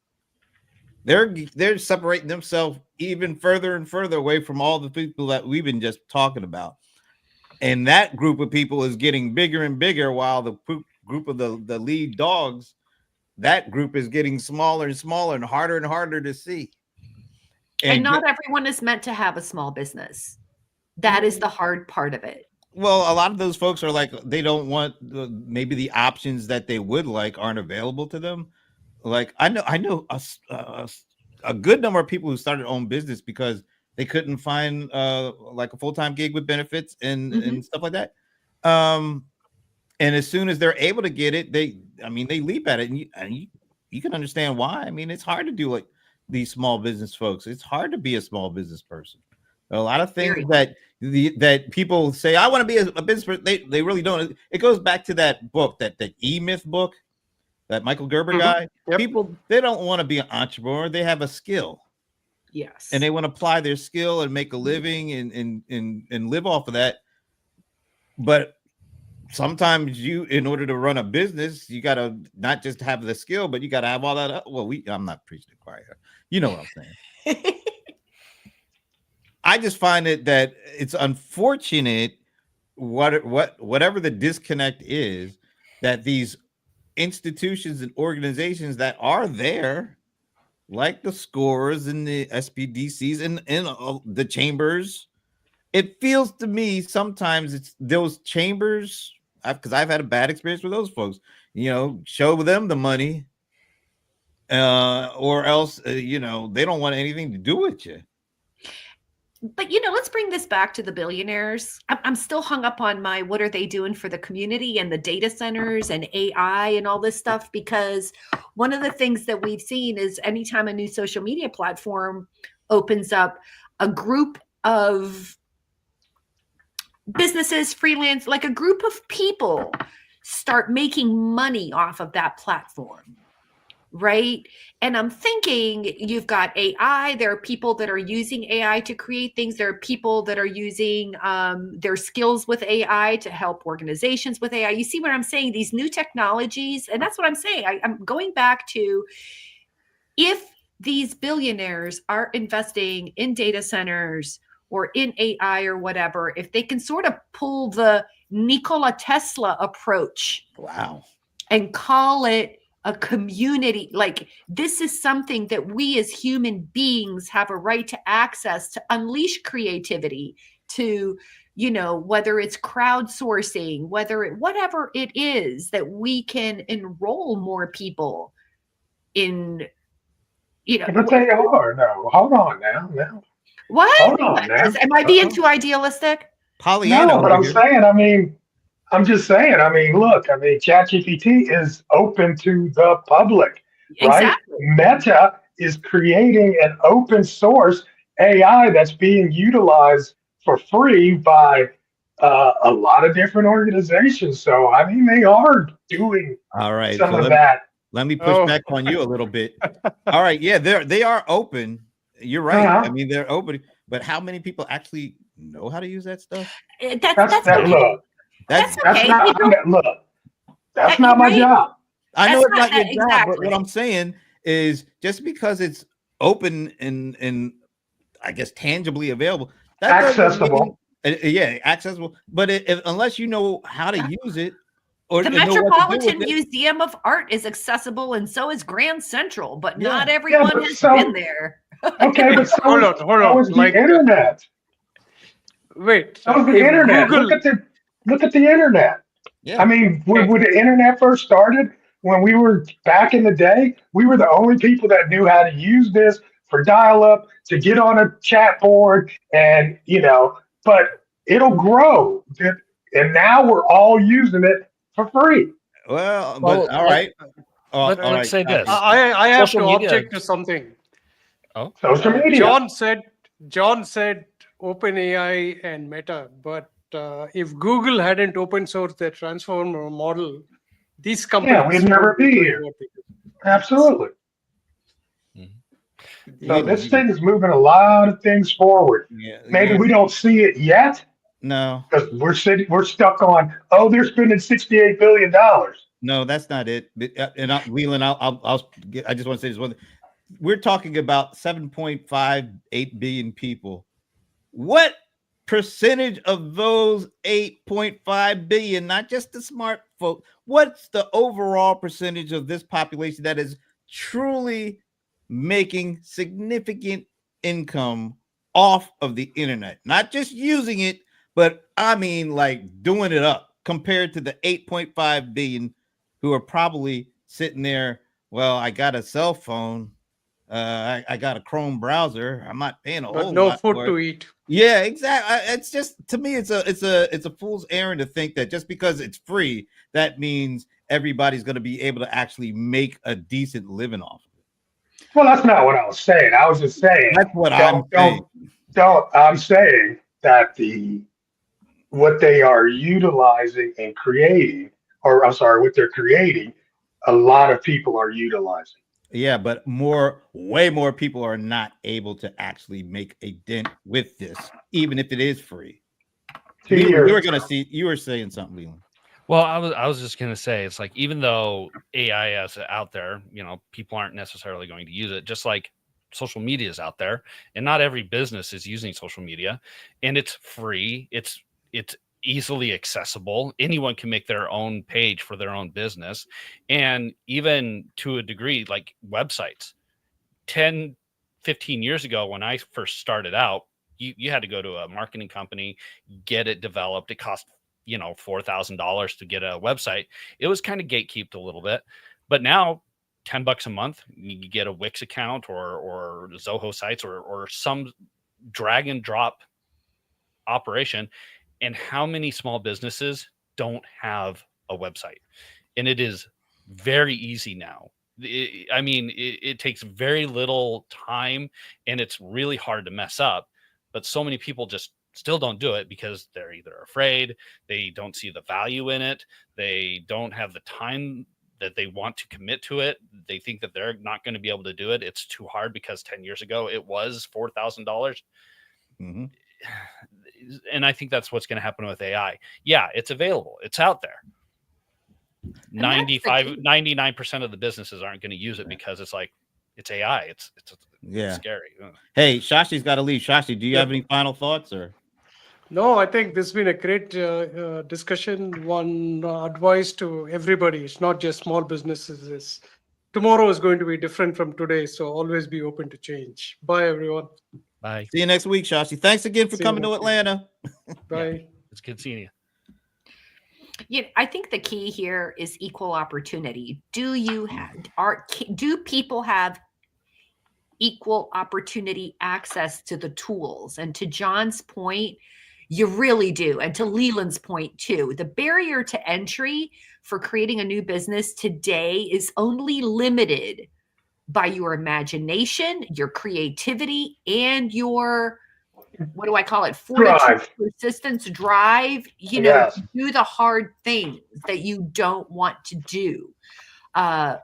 They're separating themselves even further and further away from all the people that we've been just talking about. And that group of people is getting bigger and bigger, while the group of the lead dogs, that group is getting smaller and smaller and harder to see. And not everyone is meant to have a small business. That is the hard part of it. Well, a lot of those folks are like, they don't want maybe the options that they would like aren't available to them. Like I know a good number of people who started their own business because they couldn't find like a full-time gig with benefits and stuff like that. And as soon as they're able to get it, they leap at it, and you can understand why. I mean, it's hard to do like these small business folks. It's hard to be a small business person. A lot of things that people say, I want to be a business person, they really don't. It goes back to that book, that the E-Myth book, that Michael Gerber guy. Yep. People, they don't want to be an entrepreneur. They have a skill. Yes. And they want to apply their skill and make a living and live off of that. But sometimes in order to run a business, you got to not just have the skill, but you got to have all that. Well, I'm not preaching to the choir. You know what I'm saying? I just find it that it's unfortunate whatever the disconnect is, that these institutions and organizations that are there, like the SCOREs and the SPDCs and the chambers, it feels to me sometimes it's those chambers, because I've had a bad experience with those folks, show them the money or else they don't want anything to do with you. But let's bring this back to the billionaires. I'm still hung up on what are they doing for the community and the data centers and AI and all this stuff, because one of the things that we've seen is anytime a new social media platform opens up, a group of businesses, freelance, like a group of people start making money off of that platform. Right. And I'm thinking you've got AI. There are people that are using AI to create things. There are people that are using their skills with AI to help organizations with AI. You see what I'm saying? These new technologies. And that's what I'm saying. I'm going back to, if these billionaires are investing in data centers or in AI or whatever, if they can sort of pull the Nikola Tesla approach. Wow. And call it a community, like this is something that we as human beings have a right to access, to unleash creativity, to whether it's crowdsourcing, whatever it is, that we can enroll more people in. But they are. No, hold on now. What? Hold on now. Am I being too idealistic? Pollyanna. No, but I'm saying. I'm just saying. Look. ChatGPT is open to the public, right? Exactly. Meta is creating an open source AI that's being utilized for free by a lot of different organizations. So they are doing All right. some So of that. let me push back on you a little bit. All right. Yeah, they are open. You're right. Uh-huh. They're open, but how many people actually know how to use that stuff? That's that. okay. Look, That's that's okay. not. Look, that's not my job. I know That's it's not your not- job, but exactly. what I'm saying is just because it's open and I guess tangibly available, that doesn't Accessible. mean, yeah, accessible. But unless you know how to use it or The know what to do Metropolitan with it, Museum of Art is accessible, and so is Grand Central, but Yeah. not everyone but has so- been there. Okay, but Hold on. so is the Like, internet. wait, So is the if internet. Google, Look at the internet. yeah. When the internet first started, when we were back in the day, we were the only people that knew how to use this for dial-up, to get on a chat board, and but it'll grow, and now we're all using it for free. Well, Well, but all right. All let's right. say this. I have Social to media- object to something. Oh, Social media. John said OpenAI and Meta, but if Google hadn't open sourced their transformer model, these companies we'd never won't be doing here. what they do. Absolutely. So Leland, this thing is moving a lot of things forward. Yeah, Maybe we don't see it yet no, because we're stuck on, they're spending $68 billion. no, that's not it. Leland, I just want to say this one. We're talking about 7.58 billion people. What percentage of those 8.5 billion, not just the smart folk, what's the overall percentage of this population that is truly making significant income off of the internet? Not just using it, but like doing it up compared to the 8.5 billion who are probably sitting there. Well, I got a cell phone. I got a Chrome browser. I'm not paying a But whole no lot food for to it. eat. Yeah, exactly. It's just, to me, it's a fool's errand to think that just because it's free, that means everybody's going to be able to actually make a decent living off of it. Well, that's not what I was saying. I was just saying. That's what I'm saying. I'm saying that what they are utilizing and creating, or I'm sorry, what they're creating, a lot of people are utilizing. Yeah, but way more people are not able to actually make a dent with this, even if it is free. You were saying something, Leland. well, I was just gonna say, it's like, even though AI is out there, people aren't necessarily going to use it. Just like social media is out there, and not every business is using social media, and it's free. It's easily accessible. Anyone can make their own page for their own business, and even to a degree, like websites. 10, 15 years ago, when I first started out, you had to go to a marketing company, get it developed. It cost $4,000 to get a website. It was kind of gatekept a little bit, but now $10 a month, you get a Wix account or Zoho sites or some drag and drop operation. And how many small businesses don't have a website? And it is very easy now. It takes very little time, and it's really hard to mess up. But so many people just still don't do it because they're either afraid, they don't see the value in it, they don't have the time that they want to commit to it. They think that they're not going to be able to do it. It's too hard because 10 years ago it was $4,000. Mm-hmm. And I think that's what's going to happen with AI. Yeah, it's available. It's out there. 99% of the businesses aren't going to use it because it's like, it's AI. It's scary. Ugh. Hey, Shashi's got to leave. Shashi, do you have any final thoughts or? No, I think this has been a great discussion. One advice to everybody: it's not just small businesses. Tomorrow is going to be different from today, so always be open to change. Bye, everyone. Bye. See you next week, Shashi. Thanks again for coming to Atlanta. Bye. Yeah, it's good seeing you. I think the key here is equal opportunity. Do people have equal opportunity access to the tools? And to John's point, you really do. And to Leland's point too, the barrier to entry for creating a new business today is only limited by your imagination, your creativity, and your, what do I call it? Fortitude, persistence, drive, to do the hard things that you don't want to do. And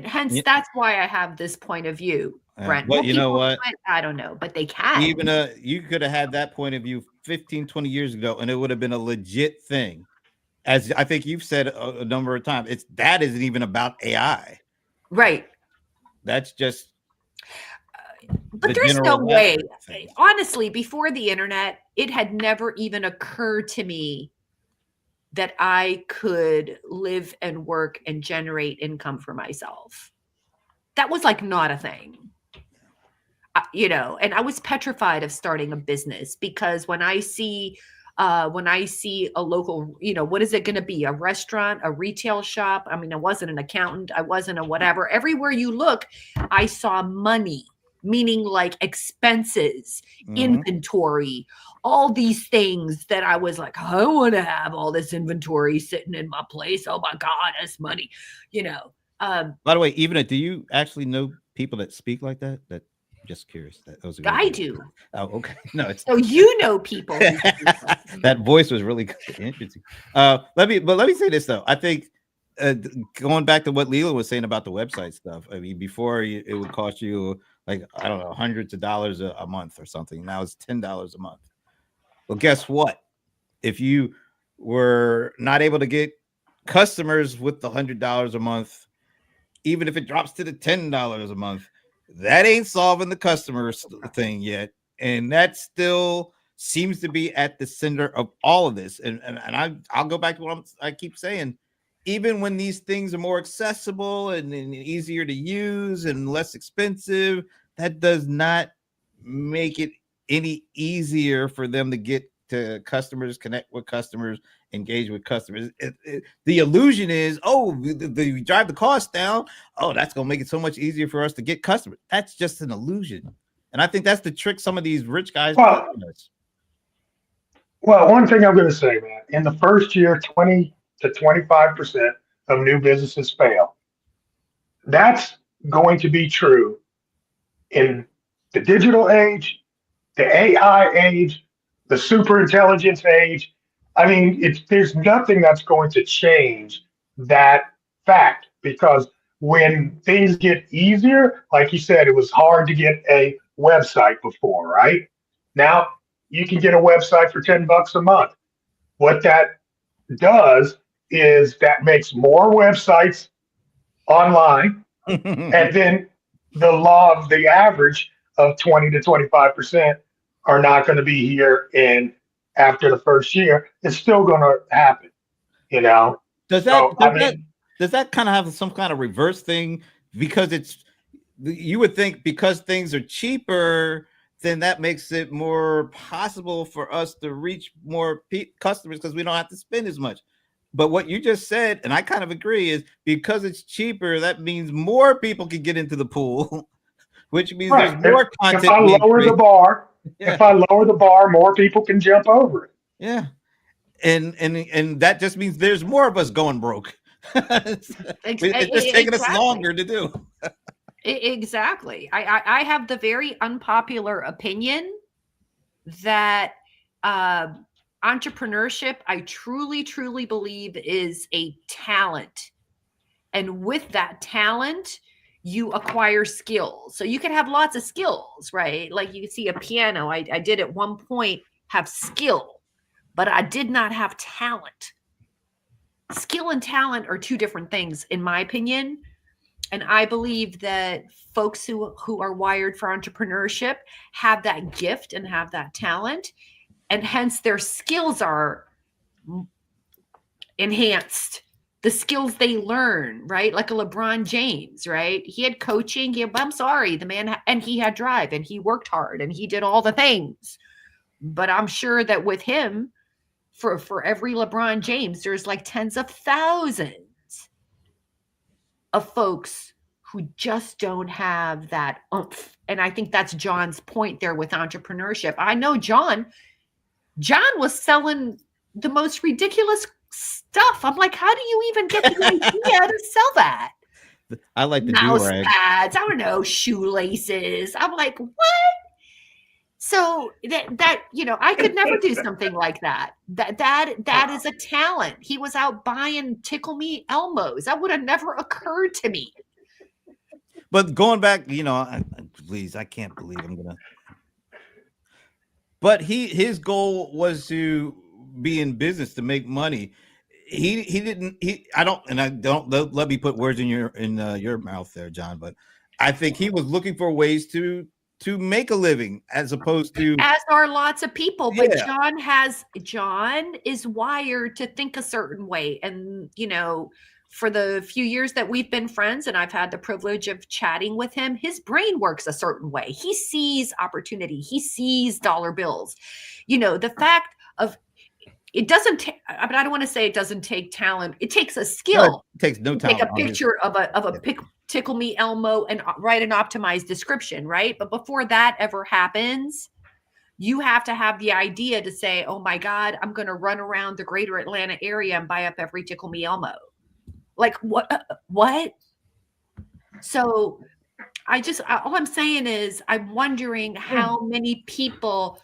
hence, that's why I have this point of view, Brent. But you know what? I don't know, but they can. Even you could have had that point of view 15, 20 years ago, and it would have been a legit thing. As I think you've said a number of times, that isn't even about AI. Right. That's just. But there's no way. Honestly, before the internet, it had never even occurred to me that I could live and work and generate income for myself. That was like not a thing. And I was petrified of starting a business because when I see a local, what is it going to be? A restaurant, a retail shop? I mean, I wasn't an accountant. I wasn't a whatever. Everywhere you look, I saw money, meaning like expenses, inventory, all these things that I was like, I want to have all this inventory sitting in my place. Oh my God, that's money, By the way, even do you actually know people that speak like that? Just curious. That was I do. Oh, okay. No, it's so people. That voice was really interesting. Let me say this though. I think going back to what Leland was saying about the website stuff. I mean, before it would cost you like, I don't know, hundreds of dollars a month or something. Now it's $10 a month. Well, guess what? If you were not able to get customers with the $100 a month, even if it drops to the $10 a month, that ain't solving the customer thing yet. And that still seems to be at the center of all of this. And I'll go back to what I keep saying. Even when these things are more accessible and easier to use and less expensive, that does not make it any easier for them to get to customers, connect with customers, engage with customers. The illusion is, you drive the cost down. Oh, that's going to make it so much easier for us to get customers. That's just an illusion. And I think that's the trick some of these rich guys. Well, one thing I'm going to say, man, in the first year, 20 to 25% of new businesses fail. That's going to be true in the digital age, the AI age, the super intelligence age. I mean, there's nothing that's going to change that fact, because when things get easier, like you said, it was hard to get a website before, right? Now you can get a website for $10 a month. What that does is that makes more websites online, and then the law of the average of 20 to 25% are not going to be here. And after the first year, it's still going to happen, Does that kind of have some kind of reverse thing? Because you would think because things are cheaper, then that makes it more possible for us to reach more customers because we don't have to spend as much. But what you just said, and I kind of agree, is because it's cheaper, that means more people can get into the pool. which means Right. there's more If content I being lower the created. bar, Yeah. if I lower the bar, more people can jump over it. Yeah. And that just means there's more of us going broke. It's just taking us Exactly. longer to do. Exactly. I have the very unpopular opinion that entrepreneurship, I truly believe, is a talent. And with that talent, you acquire skills. So you can have lots of skills, right? Like you can see a piano. I did at one point have skill, but I did not have talent. Skill and talent are two different things, in my opinion. And I believe that folks who are wired for entrepreneurship have that gift and have that talent, and hence their skills are enhanced. The skills they learn, right? Like a LeBron James, right? He had coaching. I'm sorry, the man, and he had drive, and he worked hard, and he did all the things. But I'm sure that with him, for every LeBron James, there's like tens of thousands of folks who just don't have that oomph. And I think that's John's point there with entrepreneurship. I know John was selling the most ridiculous stuff. I'm like, how do you even get the idea to sell that? I like the Mouse do-rag. pads, I don't know, shoelaces. I'm like, what? So that I could never do something like that. That is a talent. He was out buying Tickle Me Elmos. That would have never occurred to me. But going back, please, I can't believe I'm gonna. But his goal was to be in business, to make money. I don't let me put words in your mouth there, John. But I think he was looking for ways to make a living, as opposed to, as are lots of people. But Yeah. John is wired to think a certain way, and for the few years that we've been friends and I've had the privilege of chatting with him, his brain works a certain way. He sees opportunity. He sees dollar bills. The fact of it doesn't take, but I don't want to say it doesn't take talent. It takes a skill. It takes no Take talent. a picture of a Tickle Me Elmo and write an optimized description, right? But before that ever happens, you have to have the idea to say, oh my God, I'm going to run around the greater Atlanta area and buy up every Tickle Me Elmo. Like what? So all I'm saying is I'm wondering how many people,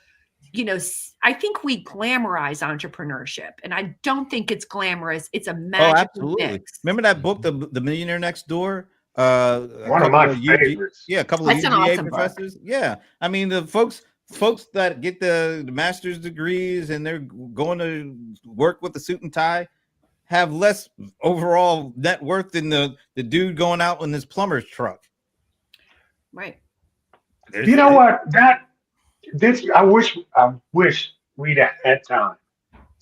I think we glamorize entrepreneurship, and I don't think it's glamorous. It's a magical mix. Remember that book, The Millionaire Next Door? One of my favorites. A couple of That's an UGA awesome professors. Book. Yeah. I mean, the folks that get the master's degrees and they're going to work with a suit and tie have less overall net worth than the dude going out in his plumber's truck. Right. You know what? I wish we'd had time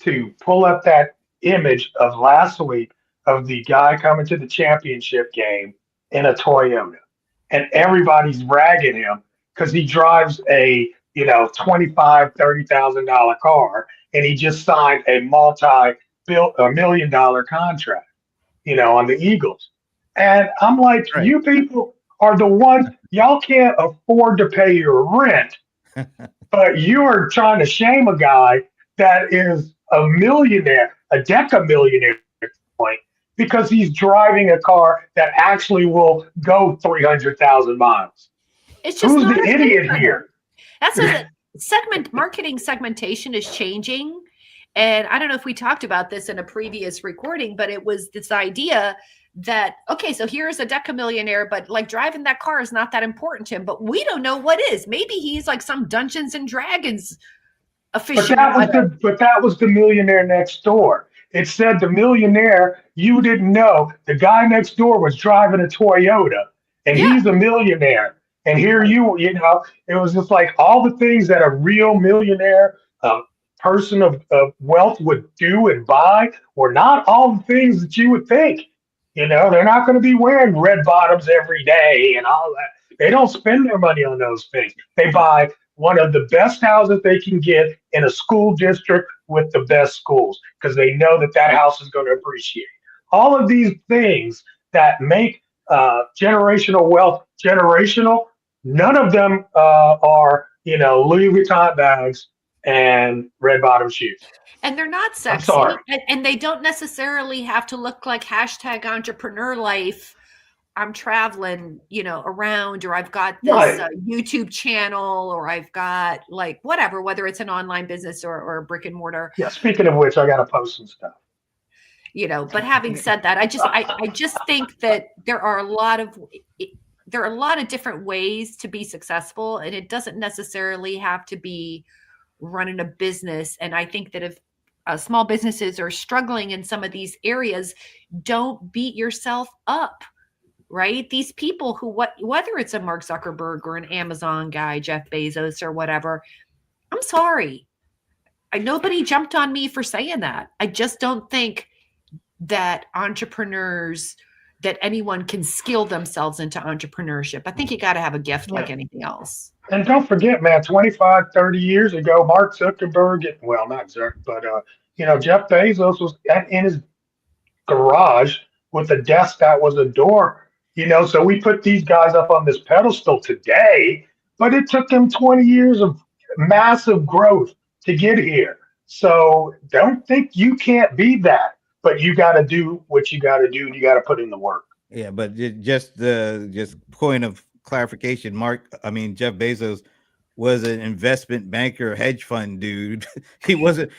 to pull up that image of last week of the guy coming to the championship game in a Toyota, and everybody's ragging him because he drives a $25,000-$30,000 car, and he just signed a $1 million contract, on the Eagles. And I'm like, right. You people are the ones, y'all can't afford to pay your rent, but you are trying to shame a guy that is a millionaire, a decamillionaire point, because he's driving a car that actually will go 300,000 miles. It's just who's the idiot here? That's a marketing segmentation is changing. And I don't know if we talked about this in a previous recording, but it was this idea that, okay, so here's a decamillionaire, but like driving that car is not that important to him, but we don't know what is. Maybe he's like some Dungeons and Dragons official. But that was the Millionaire Next Door. It said the millionaire, you didn't know, the guy next door was driving a Toyota, and he's a millionaire. And here it was just like all the things that a real millionaire person of wealth would do and buy were not all the things that you would think. They're not going to be wearing red bottoms every day and all that. They don't spend their money on those things. They buy one of the best houses they can get in a school district with the best schools because they know that house is going to appreciate. All of these things that make generational wealth generational None of them are, Louis Vuitton bags and red bottom shoes. And they're not I'm sorry. sexy, and they don't necessarily have to look like hashtag entrepreneur life. I'm traveling, around, or I've got this Right. YouTube channel, or I've got like whatever, whether it's an online business or brick and mortar. Yeah. Speaking of which, I got to post some stuff. But having said that, I just think that there are a lot of different ways to be successful, and it doesn't necessarily have to be running a business. And I think that if small businesses are struggling in some of these areas, don't beat yourself up. Right? These people whether it's a Mark Zuckerberg or an Amazon guy, Jeff Bezos or whatever, I'm sorry. Nobody jumped on me for saying that. I just don't think that that anyone can skill themselves into entrepreneurship. I think you got to have a gift like anything else. And don't forget, man, 25, 30 years ago, Mark Zuckerberg, well, not Zuck, but, Jeff Bezos was in his garage with a desk that was a door. So we put these guys up on this pedestal today, but it took them 20 years of massive growth to get here. So don't think you can't be that, but you got to do what you got to do, and you got to put in the work. Yeah, but just point of clarification, Jeff Bezos was an investment banker, hedge fund dude. he wasn't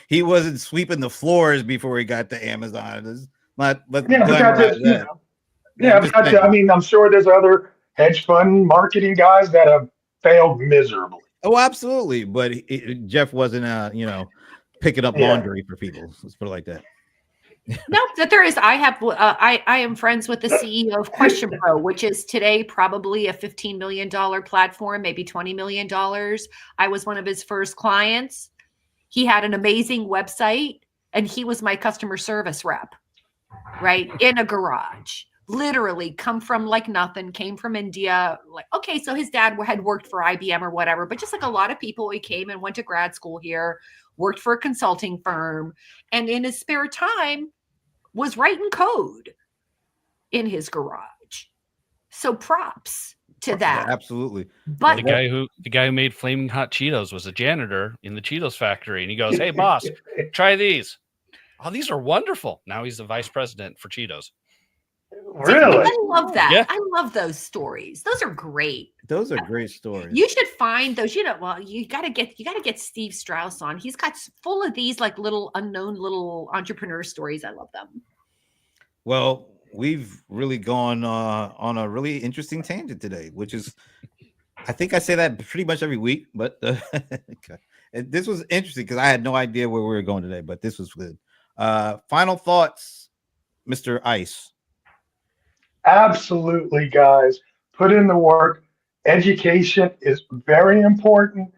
sweeping the floors before he got to Amazon. Let's I'm sure there's other hedge fund marketing guys that have failed miserably. Oh, absolutely. But Jeff wasn't, picking up laundry for people. Let's put it like that. No, that there is. I am friends with the CEO of Question Pro, which is today probably a $15 million platform, maybe $20 million. I was one of his first clients. He had an amazing website, and he was my customer service rep, right? In a garage. Literally come from like nothing, came from India. Like, okay, so his dad had worked for IBM or whatever, but just like a lot of people, he came and went to grad school here, worked for a consulting firm, and in his spare time was writing code in his garage. So props to that. Yeah, absolutely. But the guy who made Flaming Hot Cheetos was a janitor in the Cheetos factory, and he goes, "Hey boss, try these. Oh, these are wonderful." Now he's the vice president for Cheetos. Really? I love that. Yeah. I love those stories. Those are great. Those are great stories. You should find those. You gotta get Steve Strauss on. He's got full of these like little unknown little entrepreneur stories. I love them. Well, we've really gone on a really interesting tangent today, which is, I think I say that pretty much every week, but this was interesting because I had no idea where we were going today, but this was good. Final thoughts, Mr. Ice. Absolutely, guys. Put in the work. Education is very important,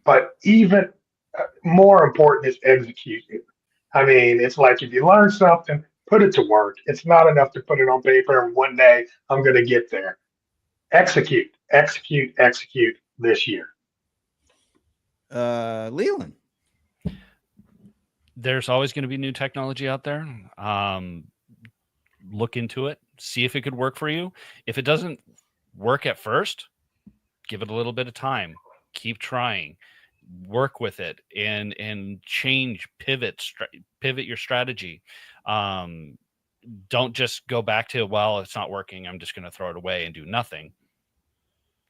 but even more important is executing. It's like if you learn something, put it to work. It's not enough to put it on paper and one day I'm going to get there. Execute this year. Leland. There's always going to be new technology out there. Look into it. See if it could work for you. If it doesn't work at first, give it a little bit of time. Keep trying. Work with it and change, pivot your strategy. Don't just go back to, well, it's not working, I'm just going to throw it away and do nothing.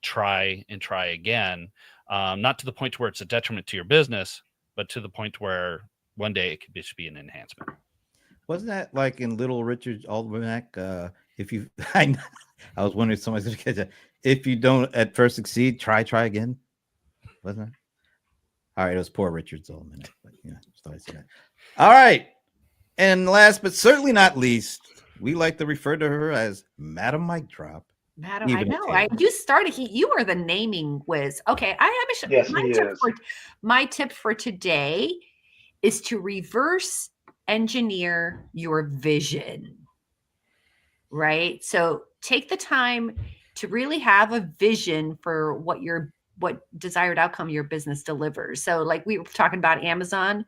Try and try again. Not to the point where it's a detriment to your business, but to the point where one day it could just be an enhancement. Wasn't that like in Little Richard's Almanac? I was wondering if somebody's going to catch that. If you don't at first succeed, try again. Wasn't it? All right, it was Poor Richard's Almanac. But started saying that. All right, and last but certainly not least, we like to refer to her as Madam Mic Drop. Madam, I know. You started. You are the naming whiz. Okay, I have a yes, my tip for today is to reverse engineer your vision, right? So take the time to really have a vision for what desired outcome your business delivers. So like we were talking about Amazon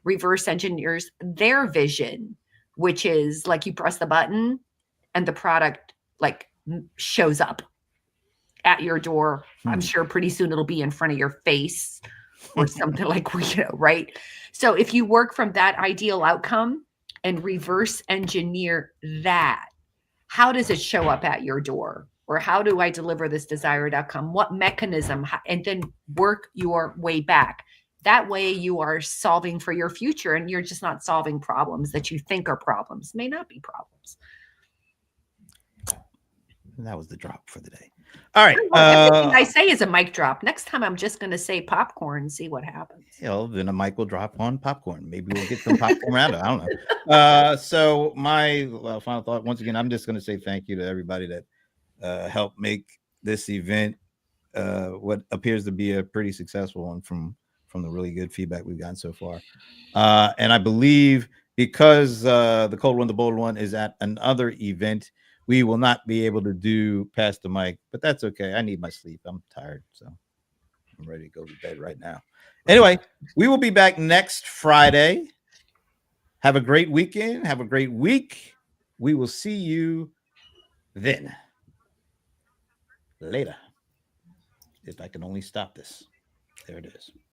reverse engineers their vision, which is like you press the button and the product like shows up. at your door. I'm Hmm. sure pretty soon it'll be in front of your face or something like, right? So if you work from that ideal outcome and reverse engineer that, how does it show up at your door? Or how do I deliver this desired outcome? What mechanism? And then work your way back. That way you are solving for your future, and you're just not solving problems that you think are problems, may not be problems. And that was the drop for the day. All right. Everything I say is a mic drop. Next time I'm just going to say popcorn and see what happens. Then a mic will drop on popcorn. Maybe we'll get some popcorn out of it. I don't know. So my final thought, once again, I'm just going to say thank you to everybody that helped make this event what appears to be a pretty successful one from the really good feedback we've gotten so far. And I believe because the Cold One, the Bold One is at another event, we will not be able to do Pass the Mic, but that's okay. I need my sleep. I'm tired, so I'm ready to go to bed right now. Anyway, we will be back next Friday. Have a great weekend. Have a great week. We will see you then. Later. If I can only stop this. There it is.